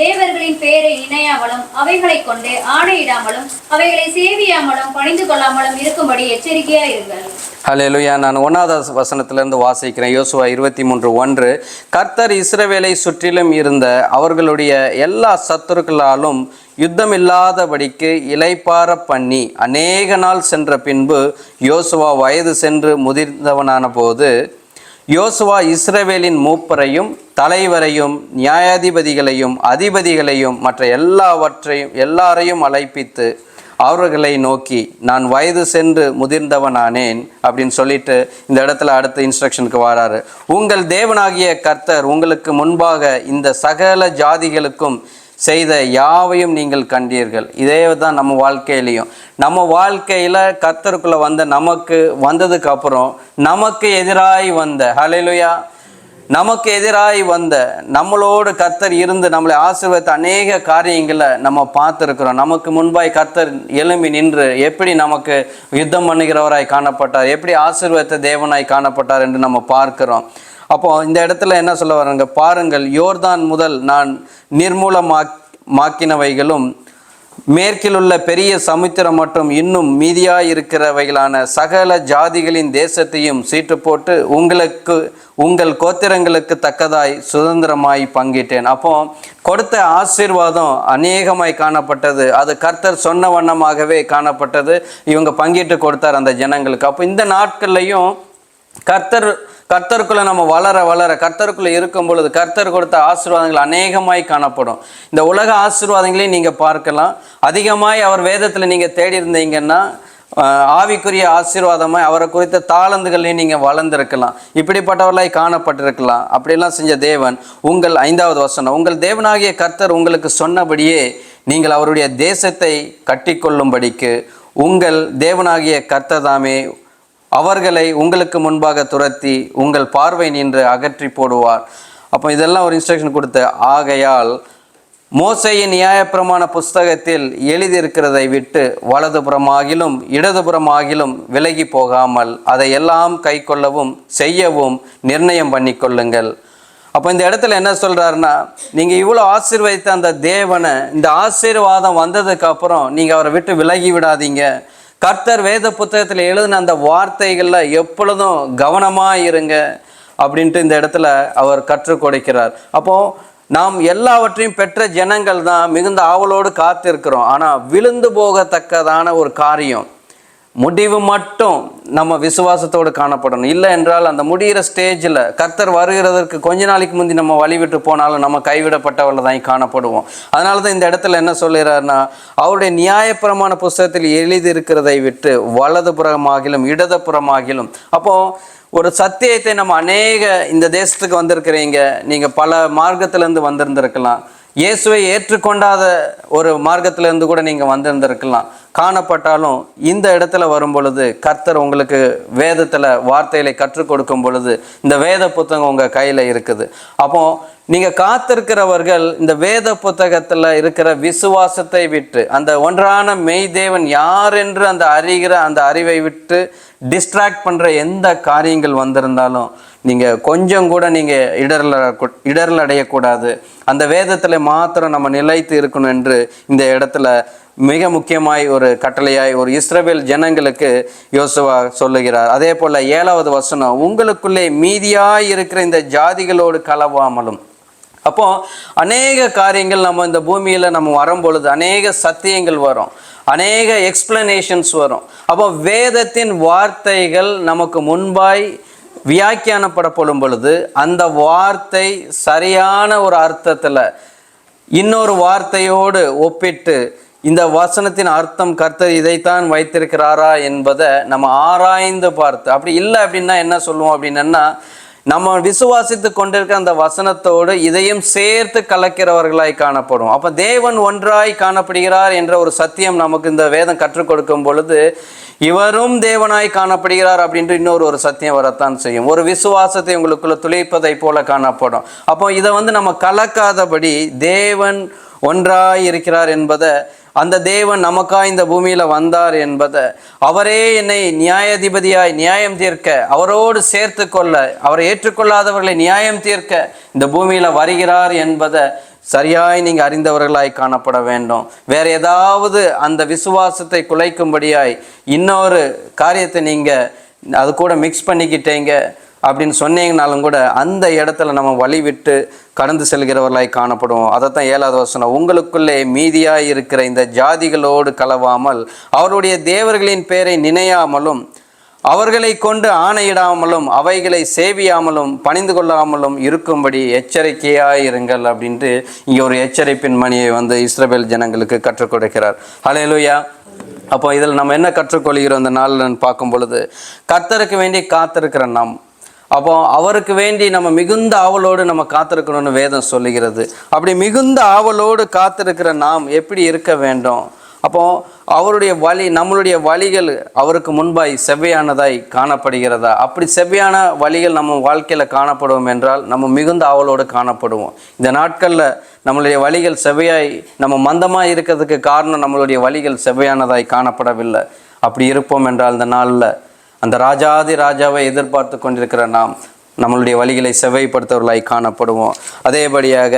தேவர்களின் பெயரை நினையாமலும் அவைகளை கொண்டு ஆணையிடாமலும் அவைகளை சேவியாமலும் பணிந்து கொள்ளாமலும் இருக்கும்படி எச்சரிக்கையா இருங்கள். ஹல்லேலூயா. நான் 1வது வசனத்திலிருந்து வாசிக்கிறேன். யோசுவா 23:1. கர்த்தர் இஸ்ரவேலை சுற்றிலும் இருந்த அவர்களுடைய எல்லா சத்துருக்களாலும் யுத்தமில்லாதபடிக்கு இளைப்பார பண்ணி அநேக நாள் சென்ற பின்பு யோசுவா வயது சென்று முதிர்ந்தவனான போது யோசுவா இஸ்ரவேலின் மூப்பரையும் தலைவரையும் நியாயாதிபதிகளையும் அதிபதிகளையும் மற்ற எல்லாரையும் அழைப்பித்து அவர்களை நோக்கி, நான் வயது சென்று முதிர்ந்தவனானேன் அப்படின்னு சொல்லிட்டு இந்த இடத்துல அடுத்த இன்ஸ்ட்ரக்ஷனுக்கு வராரு. உங்கள் தேவனாகிய கர்த்தர் உங்களுக்கு முன்பாக இந்த சகல ஜாதிகளுக்கும் செய்த யாவையும் நீங்கள் கண்டீர்கள். இதே தான் நம்ம வாழ்க்கையிலையும், நம்ம வாழ்க்கையில் கர்த்தருக்குள்ளே நமக்கு வந்ததுக்கு அப்புறம் நமக்கு எதிராய் வந்த, ஹல்லேலூயா, நமக்கு எதிராய் வந்த நம்மளோடு கர்த்தர் இருந்து நம்மளை ஆசீர்வதித்த அநேக காரியங்களை நம்ம பார்த்துருக்கிறோம். நமக்கு முன்பாய் கர்த்தர் எழும்பி நின்று எப்படி நமக்கு யுத்தம் பண்ணுகிறவராய் காணப்பட்டார், எப்படி ஆசீர்வதித்த தேவனாய் காணப்பட்டார் என்று நம்ம பார்க்கிறோம். அப்போ இந்த இடத்துல என்ன சொல்ல வராங்க பாருங்கள், யோர்தான் முதல் நான் நிர்மூலமாக்கினவைகளும் மேற்கிலுள்ள பெரிய சமுத்திரம் மற்றும் இன்னும் மீதியாய் இருக்கிறவைகளான சகல ஜாதிகளின் தேசத்தையும் சீட்டு போட்டு உங்கள் கோத்திரங்களுக்கு தக்கதாய் சுதந்திரமாய் பங்கிட்டேன். அப்போ கொடுத்த ஆசீர்வாதம் அநேகமாய் காணப்பட்டது. அது கர்த்தர் சொன்ன வண்ணமாகவே காணப்பட்டது. இவங்க பங்கிட்டு கொடுத்தார் அந்த ஜனங்களுக்கு. அப்போ இந்த நாட்கள்லையும் கர்த்தருக்குள்ள நம்ம வளர வளர கர்த்தருக்குள்ள இருக்கும் பொழுது கர்த்தர் கொடுத்த ஆசீர்வாதங்கள் அநேகமாய் காணப்படும். இந்த உலக ஆசீர்வாதங்களையும் நீங்க பார்க்கலாம். அதிகமாய் அவர் வேதத்துல நீங்க தேடி இருந்தீங்கன்னா ஆவிக்குரிய ஆசீர்வாதமாய் அவரை குறித்த தாளந்துகளையும் நீங்க வளர்ந்திருக்கலாம், இப்படிப்பட்டவர்களாய் காணப்பட்டிருக்கலாம். அப்படியெல்லாம் செஞ்ச தேவன் உங்கள் 5வது வசனம், உங்கள் தேவனாகிய கர்த்தர் உங்களுக்கு சொன்னபடியே நீங்கள் அவருடைய தேசத்தை கட்டிக்கொள்ளும்படிக்கு உங்கள் தேவனாகிய கர்த்தர் தாமே அவர்களை உங்களுக்கு முன்பாக துரத்தி உங்கள் பார்வை நின்று அகற்றி போடுவார். அப்போ இதெல்லாம் ஒரு இன்ஸ்ட்ரக்ஷன் கொடுத்து, ஆகையால் மோசேயின் நியாயப்பிரமாண புஸ்தகத்தில் எழுதியிருக்கிறதை விட்டு வலதுபுறமாகிலும் இடதுபுறமாகிலும் விலகி போகாமல் அதை எல்லாம் கை கொள்ளவும் செய்யவும் நிர்ணயம் பண்ணி கொள்ளுங்கள். அப்போ இந்த இடத்துல என்ன சொல்றாருன்னா, நீங்க இவ்வளோ ஆசீர்வதித்த அந்த தேவனை, இந்த ஆசீர்வாதம் வந்ததுக்கு அப்புறம் நீங்க அவரை விட்டு விலகி விடாதீங்க. கர்த்தர் வேத புத்தகத்தில் எழுதின அந்த வார்த்தைகள்ல எப்பொழுதும் கவனமாக இருங்க அப்படின்ட்டு இந்த இடத்துல அவர் கற்றுக் கொடுக்கிறார். அப்போ நாம் எல்லாவற்றையும் பெற்ற ஜனங்கள் தான் மிகுந்த ஆவலோடு காத்திருக்கிறோம். ஆனால் விழுந்து போகத்தக்கதான ஒரு காரியம், முடிவு மட்டும் நம்ம விசுவாசத்தோடு காணப்படணும். இல்லை என்றால் அந்த முடிகிற ஸ்டேஜில் கர்த்தர் வருகிறதற்கு கொஞ்ச நாளைக்கு முந்தி நம்ம வழிவிட்டு போனாலும் நம்ம கைவிடப்பட்டவர்கள் தான் காணப்படுவோம். அதனால தான் இந்த இடத்துல என்ன சொல்கிறாருன்னா, அவருடைய நியாயப்பிரமாண புஸ்தகத்தில் எழுதியிருக்கிறதை விட்டு வலதுபுறமாகிலும் இடதுபுறமாகிலும். அப்போது ஒரு சத்தியத்தை நம்ம அநேக இந்த தேசத்துக்கு வந்திருக்கிறீங்க, நீங்கள் பல மார்க்கத்திலேருந்து வந்திருந்திருக்கலாம், இயேசுவை ஏற்றுக்கொண்டாத ஒரு மார்க்கத்திலேருந்து கூட நீங்கள் வந்திருந்திருக்கலாம். காணப்பட்டாலும் இந்த இடத்துல வரும் பொழுது கர்த்தர் உங்களுக்கு வேதத்தில் வார்த்தைகளை கற்றுக் கொடுக்கும் பொழுது இந்த வேத புத்தகம் உங்கள் கையில் இருக்குது. அப்போ நீங்கள் காத்திருக்கிறவர்கள் இந்த வேத புத்தகத்தில் இருக்கிற விசுவாசத்தை விட்டு, அந்த ஒன்றான மெய் தேவன் யார் என்று அந்த அறிவை விட்டு டிஸ்ட்ராக்ட் பண்ணுற எந்த காரியங்கள் வந்திருந்தாலும் நீங்கள் கொஞ்சம் கூட நீங்கள் இடரல் அடையக்கூடாது. அந்த வேதத்தில் மாத்திரம் நம்ம நிலைத்து இருக்கணும் என்று இந்த இடத்துல மிக முக்கியமாய் ஒரு கட்டளையாய் ஒரு இஸ்ரவேல் ஜனங்களுக்கு யோசுவா சொல்லுகிறார். அதே போல் 7வது வசனம், உங்களுக்குள்ளே மீதியாய் இருக்கிற இந்த ஜாதிகளோடு கலவாமலும். அப்போ அநேக காரியங்கள் நம்ம இந்த பூமியில் நம்ம வரும்பொழுது அநேக சத்தியங்கள் வரும், அநேக எக்ஸ்பிளனேஷன்ஸ் வரும். அப்போ வேதத்தின் வார்த்தைகள் நமக்கு முன்பாய் வியாக்கியானப்படப்படும் பொழுது அந்த வார்த்தை சரியான ஒரு அர்த்தத்தில் இன்னொரு வார்த்தையோடு ஒப்பிட்டு இந்த வசனத்தின் அர்த்தம் கர்த்தர் இதைத்தான் வைத்திருக்கிறாரா என்பதை நம்ம ஆராய்ந்து பார்த்து, அப்படி இல்லை அப்படின்னா என்ன சொல்லுவோம் அப்படின்னா, நம்ம விசுவாசித்து கொண்டிருக்கிற அந்த வசனத்தோடு இதையும் சேர்த்து கலக்கிறவர்களாய் காணப்படும். அப்போ தேவன் ஒன்றாய் காணப்படுகிறார் என்ற ஒரு சத்தியம் நமக்கு இந்த வேதம் கற்றுக் கொடுக்கும் பொழுது இவரும் தேவனாய் காணப்படுகிறார் அப்படின்ட்டு இன்னொரு சத்தியம் வரத்தான் செய்யும். ஒரு விசுவாசத்தை உங்களுக்குள்ள துளைப்பதை போல காணப்படும். அப்போ இதை நம்ம கலக்காதபடி தேவன் ஒன்றாய் இருக்கிறார் என்பதை, அந்த தேவன் நமக்காய் இந்த பூமியில் வந்தார் என்பதை, அவரே என்னை நியாயாதிபதியாய் நியாயம் தீர்க்க, அவரோடு சேர்த்து கொள்ள, அவரை ஏற்றுக்கொள்ளாதவர்களை நியாயம் தீர்க்க இந்த பூமியில் வருகிறார் என்பதை சரியாய் நீங்கள் அறிந்தவர்களாய் காணப்பட வேண்டும். வேறு ஏதாவது அந்த விசுவாசத்தை குலைக்கும்படியாய் இன்னொரு காரியத்தை நீங்கள் அது கூட மிக்ஸ் பண்ணிக்கிட்டீங்க அப்படின்னு சொன்னீங்கனாலும் கூட அந்த இடத்துல நம்ம வழி விட்டு கடந்து செல்கிறவர்களாய் காணப்படுவோம். அதைத்தான் 7வது வசனம், உங்களுக்குள்ளே மீதியாய் இருக்கிற இந்த ஜாதிகளோடு கலவாமல் அவருடைய தேவர்களின் பேரை நினையாமலும் அவர்களை கொண்டு ஆணையிடாமலும் அவைகளை சேவியாமலும் பணிந்து கொள்ளாமலும் இருக்கும்படி எச்சரிக்கையாயிருங்கள் அப்படின்ட்டு இங்கே ஒரு எச்சரிப்பின் மணியை இஸ்ரவேல் ஜனங்களுக்கு கற்றுக் கொடுக்கிறார். ஹல்லேலூயா. அப்போ இதில் நம்ம என்ன கற்றுக்கொள்கிறோம் இந்த நாளில் பார்க்கும் பொழுது, கர்த்தருக்கு வேண்டி காத்திருக்கிற நாம், அப்போ அவருக்கு வேண்டி நம்ம மிகுந்த ஆவலோடு நம்ம காத்திருக்கணும்னு வேதம் சொல்லுகிறது. அப்படி மிகுந்த ஆவலோடு காத்திருக்கிற நாம் எப்படி இருக்க வேண்டும் அப்போ அவருடைய வழி, நம்மளுடைய வழிகள் அவருக்கு முன்பாய் செவ்வையானதாய் காணப்படுகிறதா? அப்படி செவ்வையான வழிகள் நம்ம வாழ்க்கையில் காணப்படுவோம் என்றால் நம்ம மிகுந்த ஆவலோடு காணப்படுவோம். இந்த நாட்களில் நம்மளுடைய வழிகள் செவ்வையாய் நம்ம மந்தமாக இருக்கிறதுக்கு காரணம் நம்மளுடைய வழிகள் செவ்வையானதாய் காணப்படவில்லை. அப்படி இருப்போம் என்றால் இந்த நாளில் அந்த ராஜாதி ராஜாவை எதிர்பார்த்து கொண்டிருக்கிற நாம் நம்மளுடைய வழிகளை செவ்வைப்படுத்தவர்களாய் காணப்படுவோம். அதேபடியாக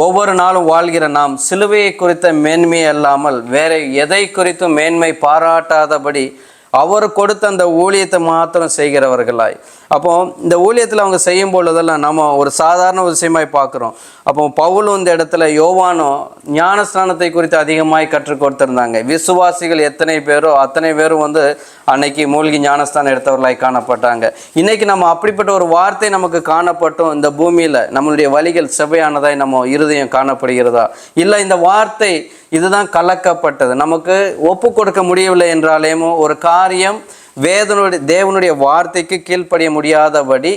ஒவ்வொரு நாளும் வாழ்கிற நாம் சிலுவையை குறித்த மேன்மை அல்லாமல் வேற எதை குறித்தும் மேன்மை பாராட்டாதபடி அவர் கொடுத்த அந்த ஊழியத்தை மாத்திரம் செய்கிறவர்களாய். அப்போ இந்த ஊழியத்தில் அவங்க செய்யும் பொழுதெல்லாம் நம்ம ஒரு சாதாரண விஷயமாய் பார்க்குறோம். அப்போ பவுலும் இந்த இடத்துல யோவானும் ஞானஸ்நானத்தை குறித்து அதிகமாய் கற்றுக் கொடுத்துருந்தாங்க. விசுவாசிகள் எத்தனை பேரோ அத்தனை பேரும் அன்னைக்கு மூழ்கி ஞானஸ்தானம் எடுத்தவர்களாய் காணப்பட்டாங்க. இன்னைக்கு நம்ம அப்படிப்பட்ட ஒரு வார்த்தை நமக்கு காணப்பட்டும் இந்த பூமியில் நம்மளுடைய வழிகள் செவ்வையானதாய் நம்ம இருதயம் காணப்படுகிறதா? இல்லை இந்த வார்த்தை இதுதான் கலக்கப்பட்டது, நமக்கு ஒப்பு கொடுக்க முடியவில்லை என்றாலேமோ ஒரு காரியம் தேவனுடைய வார்த்தைக்கு கீழ்ப்படிய முடியாதபடி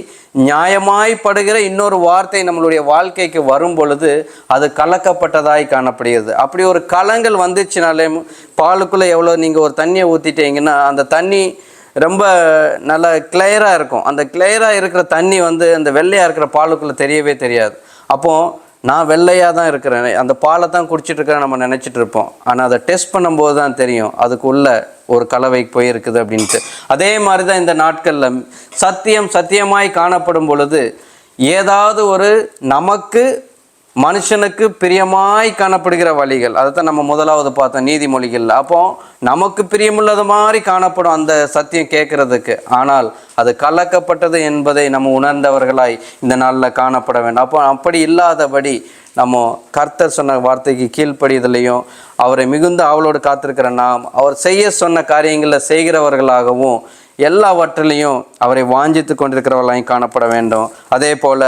நியாயமாய்ப்படுகிற இன்னொரு வார்த்தை நம்மளுடைய வாழ்க்கைக்கு வரும் பொழுது அது கலக்கப்பட்டதாய் காணப்படுகிறது. அப்படி ஒரு கலங்கள் வந்துச்சுனாலே பாலுக்குள்ளே எவ்வளோ நீங்கள் ஒரு தண்ணியை ஊற்றிட்டீங்கன்னா அந்த தண்ணி ரொம்ப நல்லா கிளியராக இருக்கும். அந்த கிளியராக இருக்கிற தண்ணி அந்த வெள்ளையாக இருக்கிற பாலுக்குள்ளே தெரியவே தெரியாது. அப்போது நான் வெள்ளையாக தான் இருக்கிறேன், அந்த பாலை தான் குடிச்சிட்டு இருக்கிறேன் நம்ம நினச்சிட்டு இருப்போம். ஆனால் அதை டெஸ்ட் பண்ணும்போது தான் தெரியும் அதுக்குள்ள ஒரு கலவை போயிருக்குது அப்படின்ட்டு. அதே மாதிரி தான் இந்த நாட்களில் சத்தியமாய் காணப்படும் பொழுது ஏதாவது ஒரு நமக்கு மனுஷனுக்கு பிரியமாய் காணப்படுகிற வழிகள், அதை தான் நம்ம முதலாவது பார்த்தோம் நீதிமொழிகள். அப்போ நமக்கு பிரியமுள்ளது மாதிரி காணப்படும் அந்த சத்தியம் கேட்கறதுக்கு, ஆனால் அது கலக்கப்பட்டது என்பதை நம்ம உணர்ந்தவர்களாய் இந்த நாளில் காணப்பட வேண்டும். அப்போ அப்படி இல்லாதபடி நம்ம கர்த்தர் சொன்ன வார்த்தைக்கு கீழ்ப்படியதிலையும் அவரை மிகுந்த ஆவலோடு காத்திருக்கிற நாம் அவர் செய்ய சொன்ன காரியங்களில் செய்கிறவர்களாகவும் எல்லாவற்றிலையும் அவரை வாஞ்சித்து கொண்டிருக்கிறவர்களாயும் காணப்பட வேண்டும். அதே போல்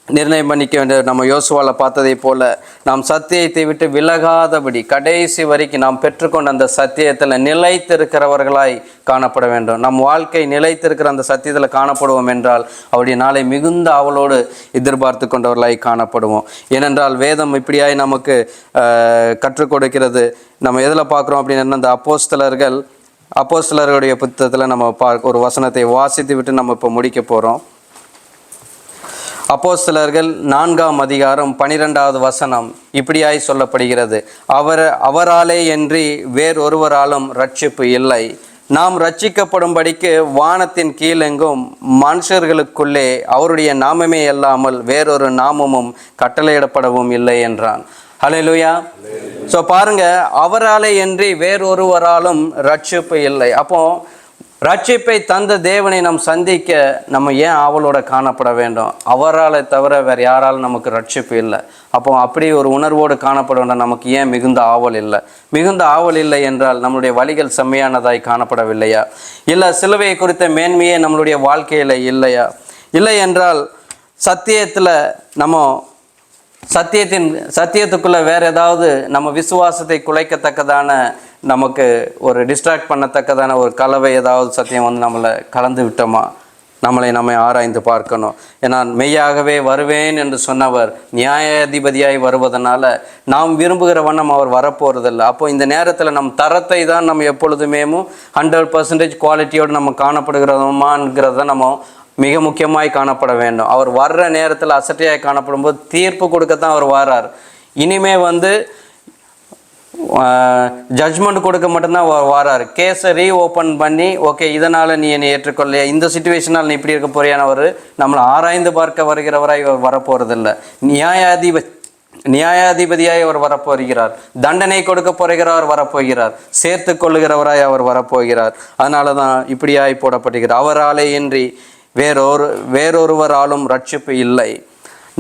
நிர்ணயம் பண்ணிக்க வேண்டிய நம்ம யோசுவால பார்த்ததை போல நாம் சத்தியத்தை விட்டு விலகாதபடி கடைசி வரைக்கும் நாம் பெற்றுக்கொண்ட அந்த சத்தியத்தில் நிலைத்திருக்கிறவர்களாய் காணப்பட வேண்டும். நம் வாழ்க்கை நிலைத்திருக்கிற அந்த சத்தியத்தில் காணப்படுவோம் என்றால் அவருடைய நாளை மிகுந்த ஆவலோடு எதிர்பார்த்து கொண்டவர்களாய் காணப்படுவோம். ஏனென்றால் வேதம் இப்படியாய் நமக்கு கற்றுக் கொடுக்கிறது. நம்ம எதில் பார்க்குறோம் அப்படின்னு அந்த அப்போஸ்தலர்களுடைய புத்தகத்தில் நம்ம ஒரு வசனத்தை வாசித்து விட்டு நம்ம இப்போ முடிக்க போகிறோம். அப்போஸ்தலர்கள் 4ஆம் அதிகாரம் 12வது வசனம் இப்படியாய் சொல்லப்படுகிறது. அவராலே என்று வேறொருவராலும் ரட்சிப்பு இல்லை. நாம் ரட்சிக்கப்படும்படிக்கு வானத்தின் கீழெங்கும் மனுஷர்களுக்குள்ளே அவருடைய நாமமே அல்லாமல் வேறொரு நாமமும் கட்டளையிடப்படவும் இல்லை என்றான். ஹல்லேலூயா. ஸோ பாருங்க, அவராலே என்று வேறொருவராலும் ரட்சிப்பு இல்லை. அப்போ ரட்சிப்பை தந்த தேவனை நாம் சந்திக்க நம்ம ஏன் ஆவலோட காணப்பட வேண்டும்? அவரால் தவிர வேறு யாராலும் நமக்கு ரட்சிப்பு இல்லை. அப்போ அப்படி ஒரு உணர்வோடு காணப்பட வேண்டும். நமக்கு ஏன் மிகுந்த ஆவல் இல்லை? மிகுந்த ஆவல் இல்லை என்றால் நம்மளுடைய வழிகள் செம்மையானதாய் காணப்படவில்லையா? இல்லை சிலுவையை குறித்த மேன்மையே நம்மளுடைய வாழ்க்கையில் இல்லையா? இல்லை என்றால் சத்தியத்தில் நம்ம சத்தியத்துக்குள்ளே வேறு ஏதாவது நம்ம விசுவாசத்தை குலைக்கத்தக்கதான நமக்கு ஒரு டிஸ்ட்ராக்ட் பண்ணத்தக்கதான ஒரு கலவை ஏதாவது சத்தியம் நம்மளை கலந்து விட்டோமா? நம்மை ஆராய்ந்து பார்க்கணும். ஏன்னா மெய்யாகவே வருவேன் என்று சொன்னவர் நியாயாதிபதியாய் வருவதனால நாம் விரும்புகிற வண்ணம் அவர் வரப்போகிறதில்லை. அப்போ இந்த நேரத்தில் நம் தரத்தை தான் நம்ம எப்பொழுதுமே 100% குவாலிட்டியோடு நம்ம காணப்படுகிறோமாங்கிறத நம்ம மிக முக்கியமாய் காணப்பட வேண்டும். அவர் வர்ற நேரத்தில் அசட்டையாய் காணப்படும் போது தீர்ப்பு கொடுக்கத்தான் அவர் வர்றார். இனிமே ஜட்ஜ்மெண்ட் கொடுக்க மட்டும்தான் வராரு. கேஸை ரீஓப்பன் பண்ணி ஓகே இதனால் நீ என்னை ஏற்றுக்கொள்ளையா, இந்த சுச்சுவேஷனால் நீ இப்படி இருக்க போறியானவர் நம்மளை ஆராய்ந்து பார்க்க வருகிறவராய் வரப்போகிறதில்லை. நியாயாதிபதியாய் அவர் வரப்போகிறார். தண்டனை கொடுக்க போகிறவர் வரப்போகிறார். சேர்த்து கொள்ளுகிறவராய் அவர் வரப்போகிறார். அதனால தான் இப்படியாய் போடப்படுகிறார். அவராலே இன்றி வேறொருவராலும் ரட்சிப்பு இல்லை.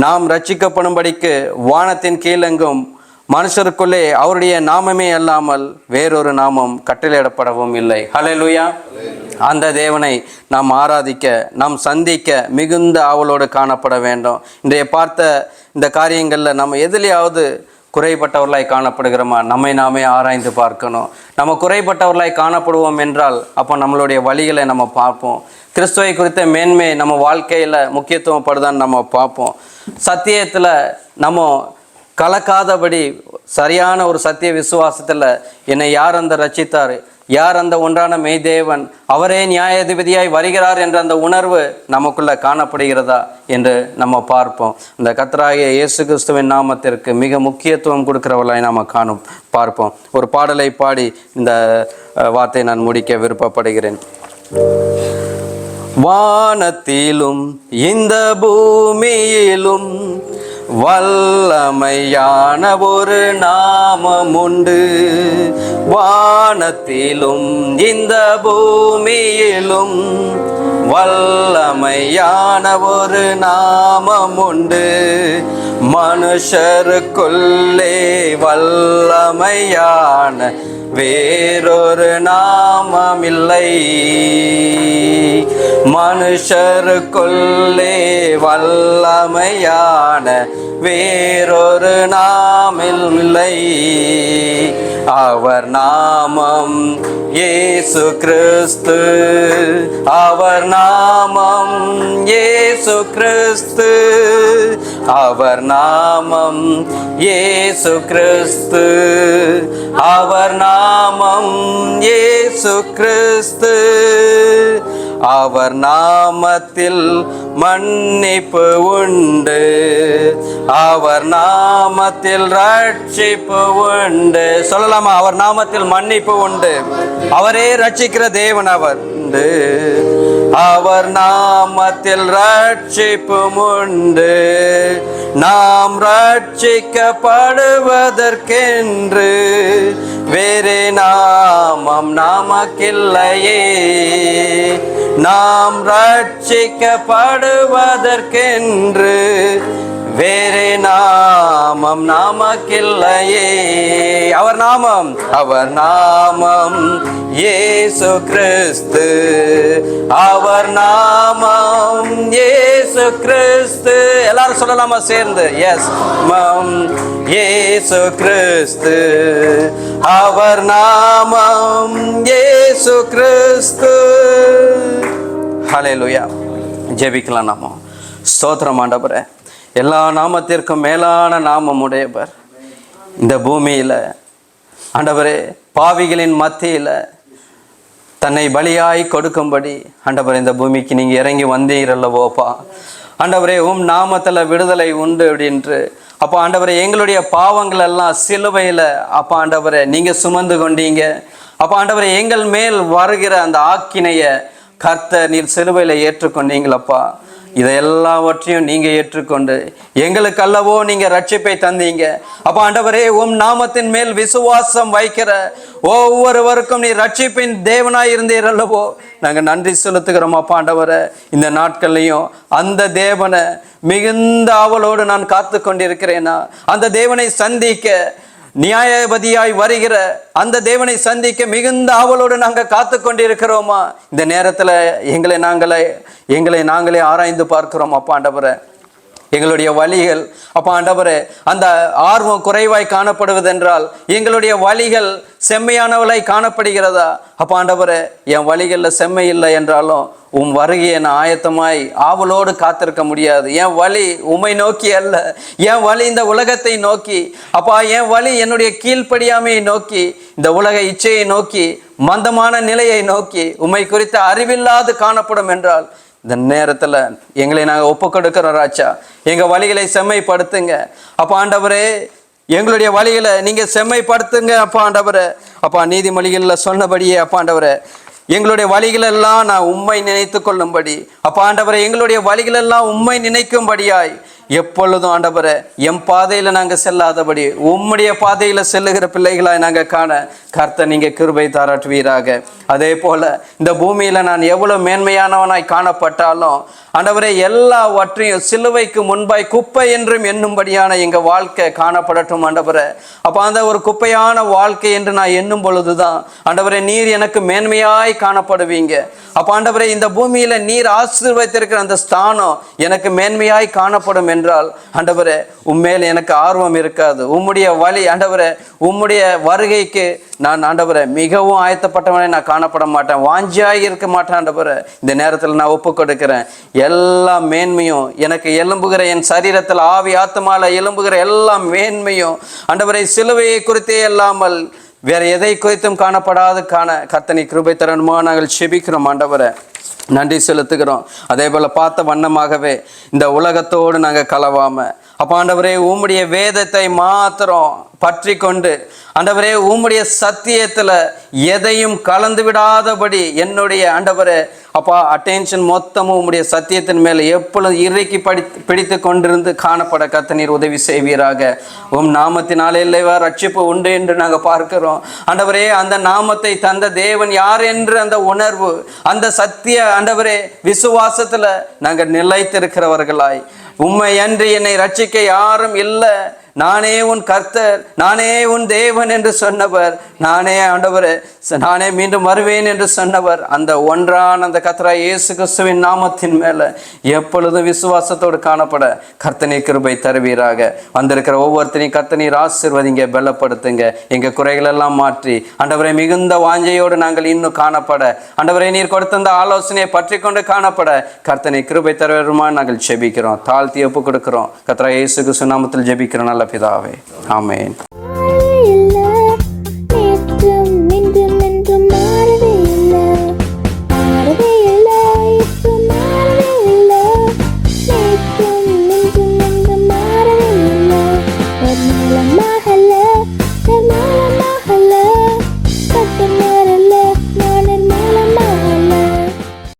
நாம் ரட்சிக்கப்படும்படிக்கு வானத்தின் கீழெங்கும் மனுஷருக்குள்ளே அவருடைய நாமமே அல்லாமல் வேறொரு நாமம் கட்டளையிடப்படவும் இல்லை. ஹல்லேலூயா. அந்த தேவனை நாம் ஆராதிக்க, நாம் சந்திக்க மிகுந்த ஆவலோடு காணப்பட வேண்டும். இன்றைய பார்த்த இந்த காரியங்களில் நம்ம எதிலையாவது குறைபட்டவர்களாய் காணப்படுகிறோமா? நாமே ஆராய்ந்து பார்க்கணும். நம்ம குறைபட்டவர்களாய் காணப்படுவோம் என்றால் அப்போ நம்மளுடைய வழிகளை நம்ம பார்ப்போம். கிறிஸ்துவை குறித்த மேன்மை நம்ம வாழ்க்கையில் முக்கியத்துவப்படுதான்னு நம்ம பார்ப்போம். சத்தியத்தில் நம்ம கலக்காதபடி சரியான ஒரு சத்திய விசுவாசத்தில் என்னை யார் அந்த ரட்சித்தார், யார் அந்த ஒன்றான மெய்தேவன், அவரே நியாயாதிபதியாய் வருகிறார் என்ற அந்த உணர்வு நமக்குள்ள காணப்படுகிறதா என்று நம்ம பார்ப்போம். இந்த கர்த்தராகிய இயேசு கிறிஸ்துவின் நாமத்திற்கு மிக முக்கியத்துவம் கொடுக்கிறவர்களாய் நாம் பார்ப்போம். ஒரு பாடலை பாடி இந்த வார்த்தை நான் முடிக்க விருப்பப்படுகிறேன். வானத்திலும் இந்த பூமியிலும் வல்லமையான ஒரு நாமம் உண்டு. வானத்திலும் இந்த பூமியிலும் வல்லமையான ஒரு நாமம் உண்டு. மனுஷருக்குள்ளே வல்லமையான வேறொரு நாமமில்லை. மனுஷருக்குள்ளே வல்லமையான வேறொரு நாமமில்லை. அவர் நாமம் இயேசு கிறிஸ்து, அவர் நாமம் இயேசு கிறிஸ்து, அவர் நாமம் இயேசு கிறிஸ்து, அவர் நாமம் இயேசு கிறிஸ்து. அவர் நாமத்தில் மன்னிப்பு உண்டு, அவர் நாமத்தில் ரட்சிப்பு உண்டு. சொல்லலாமா? அவர் நாமத்தில் மன்னிப்பு உண்டு, அவரே ரட்சிக்கிற தேவன் அவர் உண்டு. அவர் நாமத்தில் ரட்சிப்பு உண்டு. நாம் ரட்சிக்கப்படுவதற்கென்று வேறே நாமம் நமக்கில்லையே. நாம் ரட்சிக்கப்படுவதற்கென்று வேறே நாமம் நமக்கில்லையே. அவர் நாமம், அவர் நாமம் இயேசு கிறிஸ்து, அவர் நாமம் இயேசு கிறிஸ்து. எல்லாரும் சொல்லலாமா சேர்ந்து? எஸ், இயேசு கிறிஸ்து, அவர் நாமம் இயேசு கிறிஸ்து. ஹல்லேலூயா. ஜெபிக்கலாம். நாம ஸ்தோத்திரம் ஆண்டவரே. எல்லா நாமத்திற்கும் மேலான நாமம் உடையவர் இந்த பூமியில் ஆண்டவரே, பாவிகளின் மத்தியில் தன்னை பலியாய் கொடுக்கும்படி ஆண்டவரே இந்த பூமிக்கு நீங்கள் இறங்கி வந்தீரல்லவோப்பா. ஆண்டவரே, நாமத்தில் விடுதலை உண்டு அப்படின்று அப்போ ஆண்டவரே எங்களுடைய பாவங்கள் எல்லாம் சிலுவையில் அப்போ ஆண்டவரே நீங்கள் சுமந்து கொண்டீங்க. அப்போ ஆண்டவரே எங்கள் மேல் வருகிற அந்த ஆக்கினையை கர்த்தர் நீர் சிலுவையில் ஏற்றுக்கொண்டீங்களப்பா. இதை எல்லாவற்றையும் நீங்கள் ஏற்றுக்கொண்டு எங்களுக்கு அல்லவோ நீங்கள் ரட்சிப்பை தந்தீங்க. அப்போ ஆண்டவரே, நாமத்தின் மேல் விசுவாசம் வைக்கிற ஒவ்வொருவருக்கும் நீ ரட்சிப்பின் தேவனாய் இருந்தீர் அல்லவோ. நாங்கள் நன்றி செலுத்துகிறோம் அப்பா ஆண்டவரே. இந்த நாட்கள்லையும் அந்த தேவனை மிகுந்த ஆவலோடு நான் காத்து கொண்டிருக்கிறேனா, அந்த தேவனை சந்திக்க நியாயாதிபதியாய் வருகிற அந்த தேவனை சந்திக்க மிகுந்த ஆவலோடு நாங்கள் காத்து கொண்டிருக்கிறோமா. இந்த நேரத்தில் எங்களை நாங்களே ஆராய்ந்து பார்க்கிறோம் அப்பா ஆண்டவரே. எங்களுடைய வழிகள் அப்பா ஆண்டவரே அந்த ஆர்வம் குறைவாய் காணப்படுவதென்றால் எங்களுடைய வழிகள் செம்மையானவளாய் காணப்படுகிறதா? அப்பா ஆண்டவரே, என் வழிகளில் செம்மை இல்லை என்றாலும் வருகையை நான் ஆயத்தமாய் ஆவலோடு காத்திருக்க முடியாது. என் வழி உம்மை நோக்கி அல்ல, என் வழி இந்த உலகத்தை நோக்கி. அப்பா, என் வழி என்னுடைய கீழ்ப்படியாமையை நோக்கி, இந்த உலக இச்சையை நோக்கி, மந்தமான நிலையை நோக்கி, உம்மை குறித்த அறிவில்லாது காணப்படும் என்றால் இந்த நேரத்தில் எங்களை நாங்கள் ஒப்பு கொடுக்கிறோம் ராஜா. எங்கள் வழிகளை செம்மைப்படுத்துங்க அப்பா ஆண்டவரே. எங்களுடைய வழிகளை நீங்கள் செம்மைப்படுத்துங்க அப்பா ஆண்டவரே. அப்பா, நீதிமொழிகளில் சொன்னபடியே அப்பா ஆண்டவரே எங்களுடைய வழிகளெல்லாம் நான் உம்மை நினைத்து கொள்ளும்படி அப்பா ஆண்டவரே, எங்களுடைய வழிகளெல்லாம் உம்மை நினைக்கும்படியாய் எப்பொழுதும் ஆண்டவரே என் பாதையில் நாங்கள் செல்லாதபடி உம்முடைய பாதையில் செல்லுகிற பிள்ளைகளாய் நாங்கள் காண கர்த்தர் நீங்கள் கிருபை தாராட்டுவீராக. அதே போல் இந்த பூமியில் நான் எவ்வளோ மேன்மையானவனாய் காணப்பட்டாலும் ஆண்டவரே எல்லாவற்றையும் சிலுவைக்கு முன்பாய் குப்பை என்றும் எண்ணும்படியான எங்கள் வாழ்க்கை காணப்படட்டும் ஆண்டவரே. அப்போ அந்த ஒரு குப்பையான வாழ்க்கை என்று நான் எண்ணும் பொழுது தான் ஆண்டவரே நீர் எனக்கு மேன்மையாய் காணப்படுவீங்க. அப்போ ஆண்டவரே இந்த பூமியில் நீர் ஆசீர்வதித்திருக்கிற அந்த ஸ்தானம் எனக்கு மேன்மையாய் காணப்படும் என்றால் ஆண்டவரே உம்மேல் எனக்கு ஆர்வம் இருக்காது. உம்முடைய வழி ஆண்டவரே, உம்முடைய வருகைக்கு நான் ஆண்டவரே மிகவும் ஆயத்தப்பட்டவனே நான் காணப்பட மாட்டேன், வாஞ்சியாய் இருக்க மாட்டேன். ஆண்டவரே இந்த நேரத்தில் நான் ஒப்பு கொடுக்கிறேன். எல்லா மேன்மையும் எனக்கு எழும்புகிற என் சரீரத்தில் ஆவி ஆத்மால எழும்புகிற எல்லா மேன்மையும் ஆண்டவரை சிலுவையை குறித்தே இல்லாமல் வேற எதை குறித்தும் காணப்படாது கர்த்தனை கிருபை தரணுமா நாங்கள் செபிக்கிறோம். ஆண்டவரை நன்றி செலுத்துகிறோம். அதே போல் பார்த்த வண்ணமாகவே இந்த உலகத்தோடு நாங்கள் கலவாம அப்போ ஆண்டவரே உம்முடைய வேதத்தை மாத்திரம் பற்றி கொண்டு ஆண்டவரே உம்முடைய சத்தியத்தில் எதையும் கலந்து விடாதபடி என்னுடைய ஆண்டவரே அப்பா அட்டென்ஷன் மொத்தமும் உம்முடைய சத்தியத்தின் மேலே எப்பொழுதும் இறுக்கி பிடித்து கொண்டிருந்து காணப்பட கர்த்தர் உதவி செய்வீராக. உம் நாமத்தினாலே இல்லைவா ரட்சிப்பு உண்டு என்று நாங்கள் பார்க்கிறோம். ஆண்டவரே அந்த நாமத்தை தந்த தேவன் யார் என்று அந்த உணர்வு, அந்த சத்திய ஆண்டவரே விசுவாசத்தில் நாங்கள் நிலைத்திருக்கிறவர்களாய், உம்மை அன்றி என்னை ரட்சிக்க யாரும் இல்லை, நானே உன் கர்த்தர், நானே உன் தேவன் என்று சொன்னவர், நானே ஆண்டவர், நானே மீண்டும் வருவேன் என்று சொன்னவர், அந்த ஒன்றான அந்த கர்த்தராகிய இயேசு கிறிஸ்துவின் நாமத்தின் மேலே எப்பொழுதும் விசுவாசத்தோடு காணப்பட கர்த்தனை கிருபை தருவீராக. வந்திருக்கிற ஒவ்வொருத்தரையும் கர்த்தனீர் ஆசீர்வதிங்க, பலப்படுத்துங்க, எங்கள் குறைகளெல்லாம் மாற்றி ஆண்டவரை மிகுந்த வாஞ்சையோடு நாங்கள் இன்னும் காணப்பட ஆண்டவரை நீர் கொடுத்த அந்த ஆலோசனையை பற்றி கொண்டு காணப்பட கர்த்தனை கிருபை தருவருமா நாங்கள் ஜெபிக்கிறோம். தாழ்த்தி ஒப்பு கொடுக்கிறோம். கர்த்தராகிய இயேசு கிறிஸ்து நாமத்தில் ஜெபிக்கிறோம் நல்ல பிதாவே, ஆமென்.